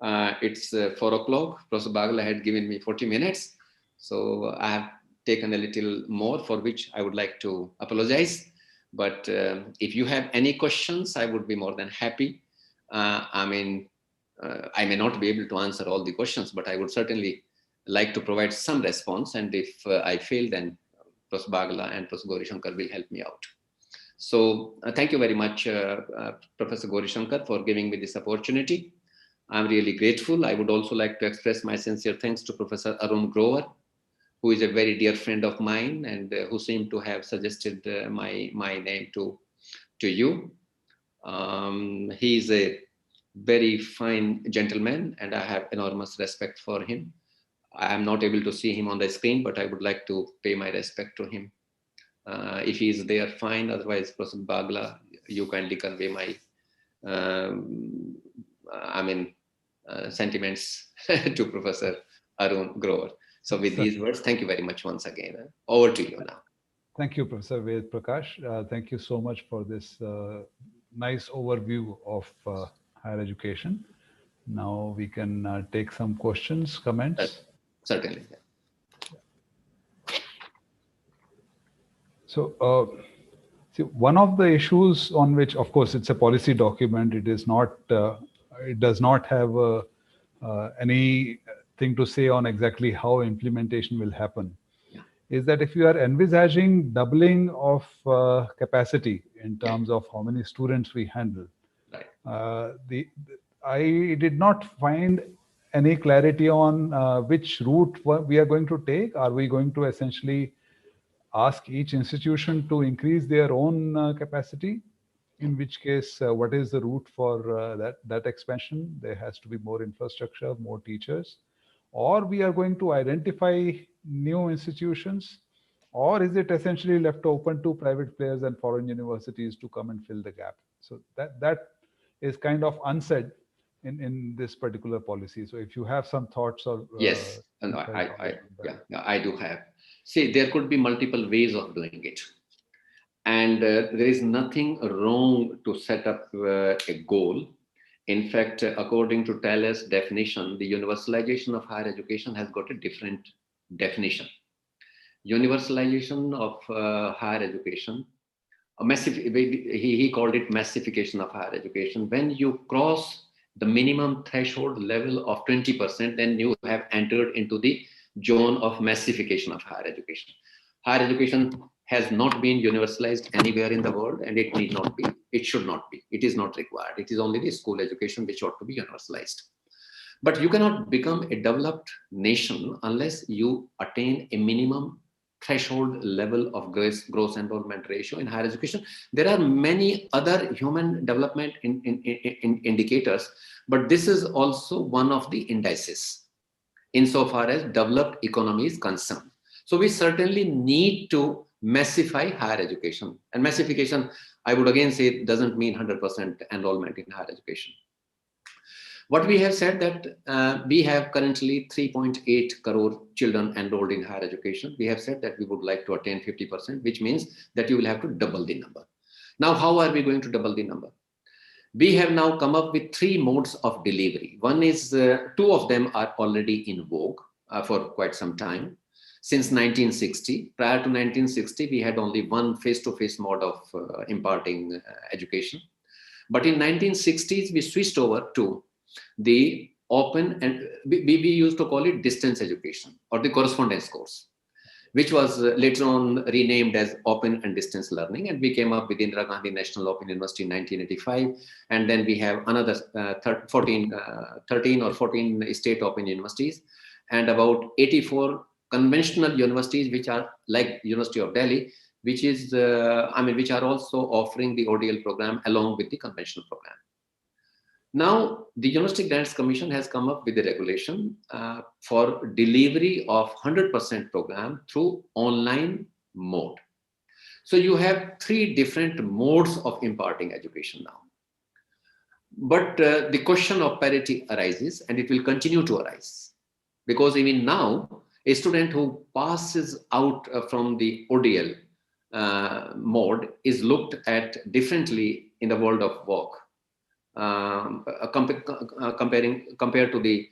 It's 4 o'clock. Professor Bagla had given me 40 minutes. So I have taken a little more, for which I would like to apologize. But if you have any questions, I would be more than happy. I may not be able to answer all the questions, but I would certainly like to provide some response. And if I fail, then Professor Bagla and Professor Gauri-Shankar will help me out. So thank you very much, Professor Gauri-Shankar, for giving me this opportunity. I'm really grateful. I would also like to express my sincere thanks to Professor Arun Grover, who is a very dear friend of mine and who seemed to have suggested my name to you. He is a very fine gentleman and I have enormous respect for him. I am not able to see him on the screen, but I would like to pay my respect to him. If he is there, fine. Otherwise, Professor Bagla, you kindly convey my sentiments to Professor Arun Grover. So with these words, thank you very much once again. Over to you now. Thank you, Professor Ved Prakash. Thank you so much for this nice overview of higher education. Now we can take some questions, comments. Certainly. So, see, one of the issues on which, of course, it's a policy document. It is not. It does not have anything to say on exactly how implementation will happen. Yeah. Is that if you are envisaging doubling of capacity in terms of how many students we handle, right. I did not find any clarity on which route we are going to take. Are we going to essentially ask each institution to increase their own capacity? In which case, what is the route for that expansion? There has to be more infrastructure, more teachers, or we are going to identify new institutions, or is it essentially left open to private players and foreign universities to come and fill the gap? So that is kind of unsaid. in this particular policy. So if you have some thoughts or Yes, and insights on that. yeah, I do have. See, there could be multiple ways of doing it. And there is nothing wrong to set up a goal. In fact, according to Thalers' definition, the universalization of higher education has got a different definition. Universalization of higher education, he called it massification of higher education. When you cross the minimum threshold level of 20%, then you have entered into the zone of massification of higher education. Higher education has not been universalized anywhere in the world, and it need not be. It should not be. It is not required. It is only the school education which ought to be universalized. But you cannot become a developed nation unless you attain a minimum threshold level of gross enrollment ratio in higher education. There are many other human development indicators, but this is also one of the indices insofar as developed economy is concerned. So we certainly need to massify higher education. And massification, I would again say, doesn't mean 100% enrollment in higher education. What we have said that we have currently 3.8 crore children enrolled in higher education. We have said that we would like to attain 50%, which means that you will have to double the number. Now, how are we going to double the number? We have now come up with 3 modes of delivery. One is, 2 of them are already in vogue for quite some time. Since 1960, prior to 1960, we had only one face-to-face mode of imparting education. But in 1960s, we switched over to the open, and we used to call it distance education or the correspondence course, which was later on renamed as open and distance learning. And we came up with Indira Gandhi National Open University in 1985. And then we have another 13 or 14 state open universities and about 84 conventional universities, which are like University of Delhi, which is, which are also offering the ODL program along with the conventional program. Now, the University Grants Commission has come up with a regulation for delivery of 100% program through online mode. So you have 3 different modes of imparting education now. But the question of parity arises, and it will continue to arise. Because even now, a student who passes out from the ODL mode is looked at differently in the world of work. Compared to the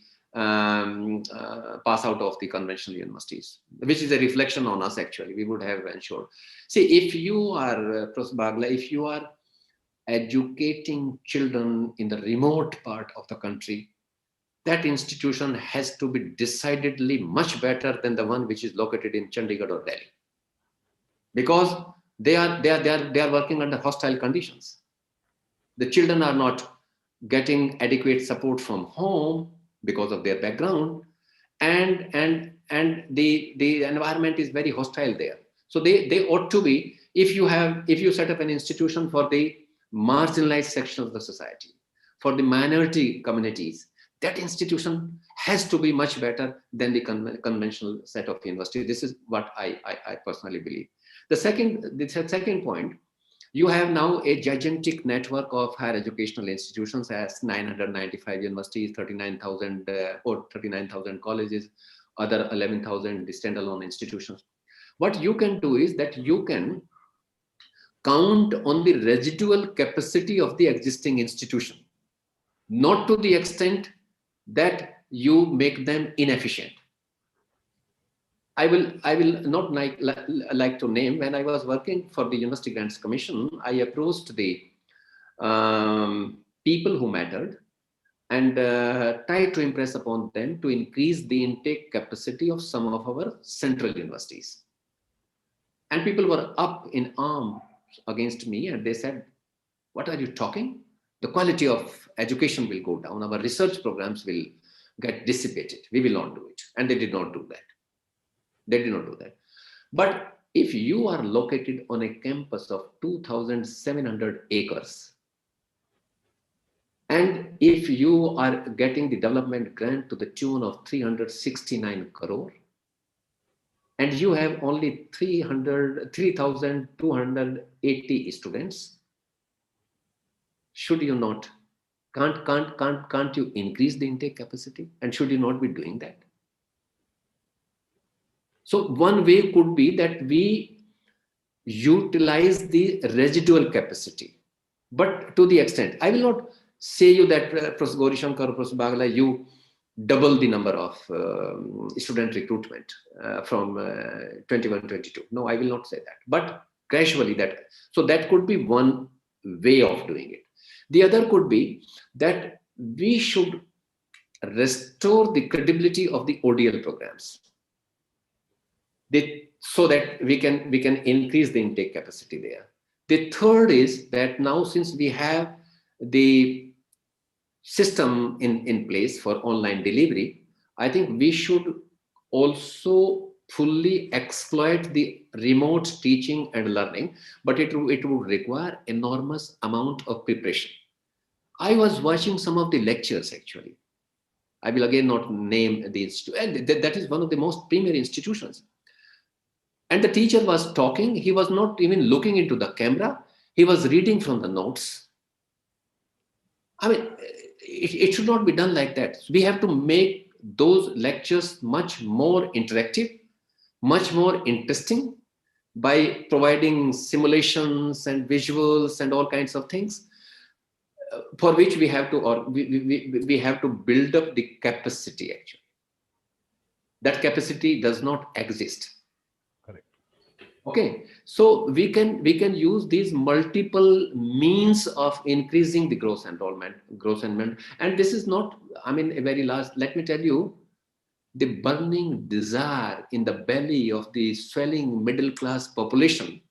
pass out of the conventional universities, which is a reflection on us actually. We would have ensured. See, if you are, Professor Bagla, if you are educating children in the remote part of the country, that institution has to be decidedly much better than the one which is located in Chandigarh or Delhi, because they are working under hostile conditions. The children are not getting adequate support from home because of their background, and the environment is very hostile there. So they ought to be, if you set up an institution for the marginalized section of the society, for the minority communities, that institution has to be much better than the conventional set of university. This is what I personally believe. The second point, you have now a gigantic network of higher educational institutions as 995 universities, 39,000 colleges, other 11,000 standalone institutions. What you can do is that you can count on the residual capacity of the existing institution, not to the extent that you make them inefficient. I will not like to name. When I was working for the University Grants Commission, I approached the people who mattered and tried to impress upon them to increase the intake capacity of some of our central universities. And people were up in arms against me, and they said, "What are you talking? The quality of education will go down. Our research programs will get dissipated. We will not do it." And they did not do that. They did not do that. But if you are located on a campus of 2,700 acres, and if you are getting the development grant to the tune of 369 crore, and you have only 3,280 students, should you not Can't you increase the intake capacity? And should you not be doing that? So one way could be that we utilize the residual capacity, but to the extent, I will not say you that Professor Gauri Shankar or Professor Bagla, you double the number of student recruitment from 21, 22. No, I will not say that, but gradually that. So that could be one way of doing it. The other could be that we should restore the credibility of the ODL programs. So that we can increase the intake capacity there. The third is that now, since we have the system in place for online delivery, I think we should also fully exploit the remote teaching and learning, but it would require enormous amount of preparation. I was watching some of the lectures actually. I will again not name the institute, and that is one of the most premier institutions. And the teacher was talking, he was not even looking into the camera, he was reading from the notes. I mean, it should not be done like that. We have to make those lectures much more interactive, much more interesting by providing simulations and visuals and all kinds of things, for which we have to, or we have to build up the capacity actually. That capacity does not exist. Okay, so we can use these multiple means of increasing the gross enrollment, and this is not, I mean, a very last, let me tell you, the burning desire in the belly of the swelling middle class population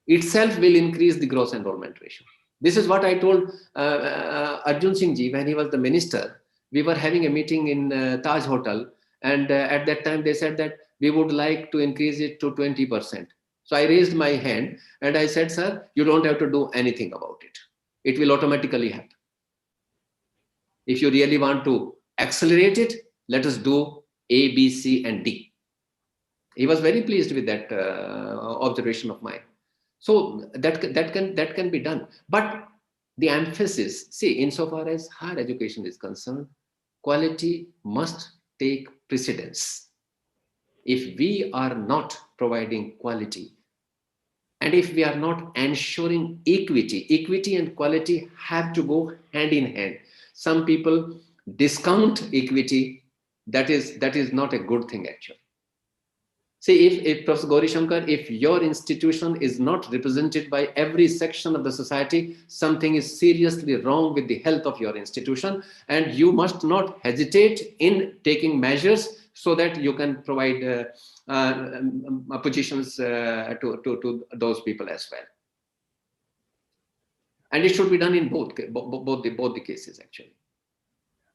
itself will increase the gross enrollment ratio. This is what I told Arjun Singh Ji when he was the minister. We were having a meeting in Taj Hotel, and at that time they said that we would like to increase it to 20%. So I raised my hand and I said, sir, you don't have to do anything about it. It will automatically happen. If you really want to accelerate it, let us do A, B, C, and D. He was very pleased with that observation of mine. So that can be done. But the emphasis, see, insofar as higher education is concerned, quality must take precedence. If we are not providing quality, and if we are not ensuring equity and quality have to go hand in hand. Some people discount equity. That is not a good thing actually. See, if Professor Gauri Shankar, if your institution is not represented by every section of the society, something is seriously wrong with the health of your institution, and you must not hesitate in taking measures so that you can provide positions to those people as well. And it should be done in both the cases actually.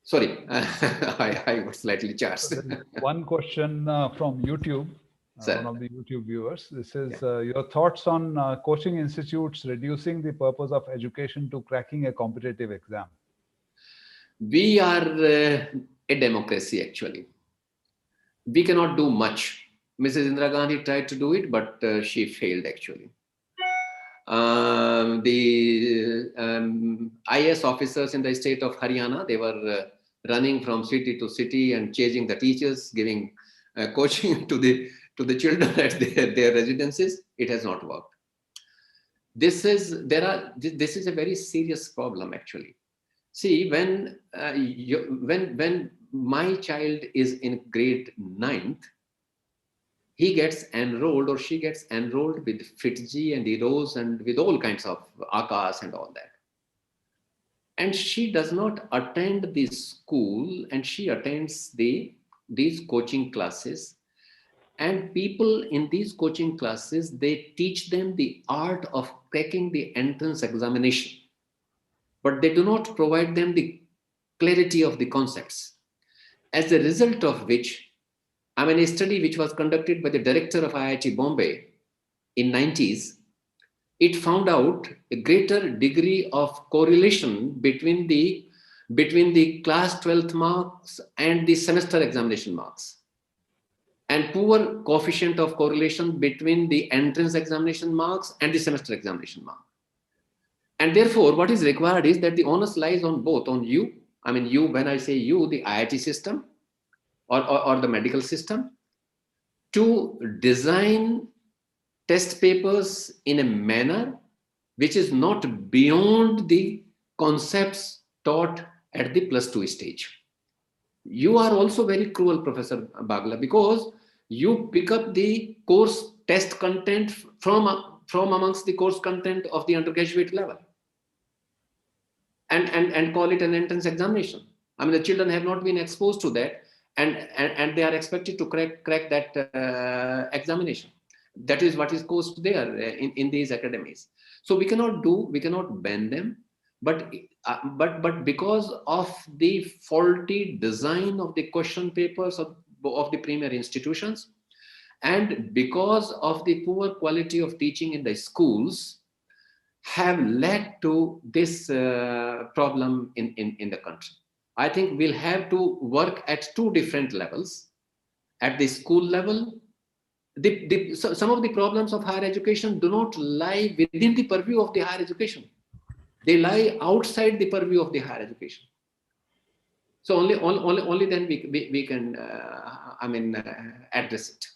Sorry, I was slightly charged. One question from YouTube. One of the YouTube viewers. This is your thoughts on coaching institutes reducing the purpose of education to cracking a competitive exam. We are a democracy actually. We cannot do much. Mrs. Indira Gandhi tried to do it, but she failed actually. The IAS officers in the state of Haryana, they were running from city to city and chasing the teachers, giving coaching to the children at their residences. It has not worked. This is a very serious problem actually. See, when my child is in grade 9th, he gets enrolled or she gets enrolled with FITGI and EROS and with all kinds of AKAS and all that. And she does not attend the school, and she attends these coaching classes. And people in these coaching classes, they teach them the art of cracking the entrance examination, but they do not provide them the clarity of the concepts. As a result of which, I mean, a study which was conducted by the director of IIT Bombay in 90s, it found out a greater degree of correlation between the class 12th marks and the semester examination marks, and poor coefficient of correlation between the entrance examination marks and the semester examination mark. And therefore, what is required is that the onus lies on both, on you. I mean, you, when I say you, the IIT system or the medical system, to design test papers in a manner which is not beyond the concepts taught at the +2 stage. You are also very cruel, Professor Bagla, because you pick up the course test content from amongst the course content of the undergraduate level and call it an entrance examination. I mean, the children have not been exposed to that, and they are expected to crack that examination. That is what is caused there in these academies. So we cannot ban them, but because of the faulty design of the question papers of the premier institutions, and because of the poor quality of teaching in the schools, have led to this problem in the country. I think we'll have to work at two different levels. At the school level, some of the problems of higher education do not lie within the purview of the higher education. They lie outside the purview of the higher education. So only then we can address it.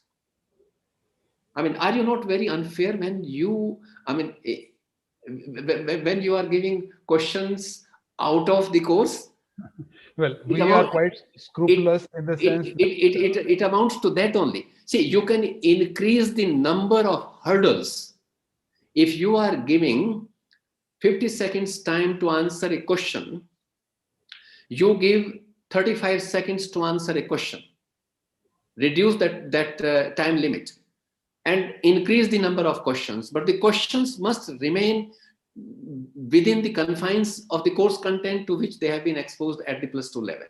I mean, are you not very unfair when you, when you are giving questions out of the course? Well, we are quite scrupulous in the sense it amounts to that only. See, you can increase the number of hurdles. If you are giving 50 seconds time to answer a question, you give 35 seconds to answer a question. Reduce that time limit and increase the number of questions, but the questions must remain within the confines of the course content to which they have been exposed at the +2 level.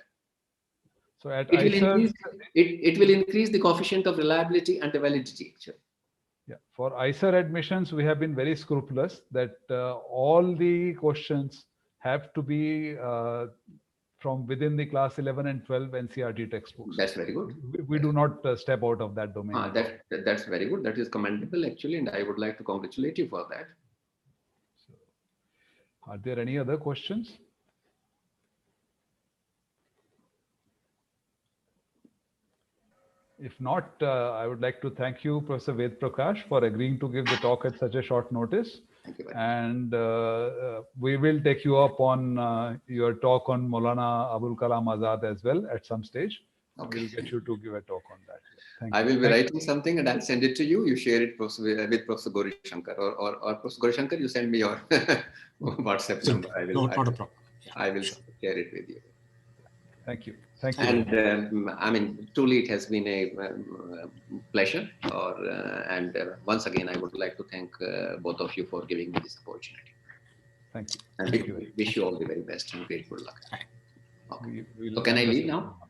So at it will increase the coefficient of reliability and the validity, actually. Yeah, for IISER admissions, we have been very scrupulous that all the questions have to be from within the class 11 and 12 NCERT textbooks. That's very good. We do not step out of that domain. That's very good. That is commendable, actually, and I would like to congratulate you for that. So, are there any other questions? If not, I would like to thank you, Professor Ved Prakash, for agreeing to give the talk at such a short notice. Thank you. And we will take you up on your talk on Maulana Abul Kalam Azad as well at some stage. Okay. We'll get you to give a talk on that. Thank you. I will be writing something and I'll send it to you. You share it with Professor Gauri Shankar or Professor Gauri Shankar, you send me your WhatsApp number. Not a problem. I will share it with you. Thank you. Thank you. And I mean, truly, it has been a pleasure. And once again, I would like to thank both of you for giving me this opportunity. Thank you. And Thank you. Wish you all the very best and great good luck. Okay. We'll so can I leave now?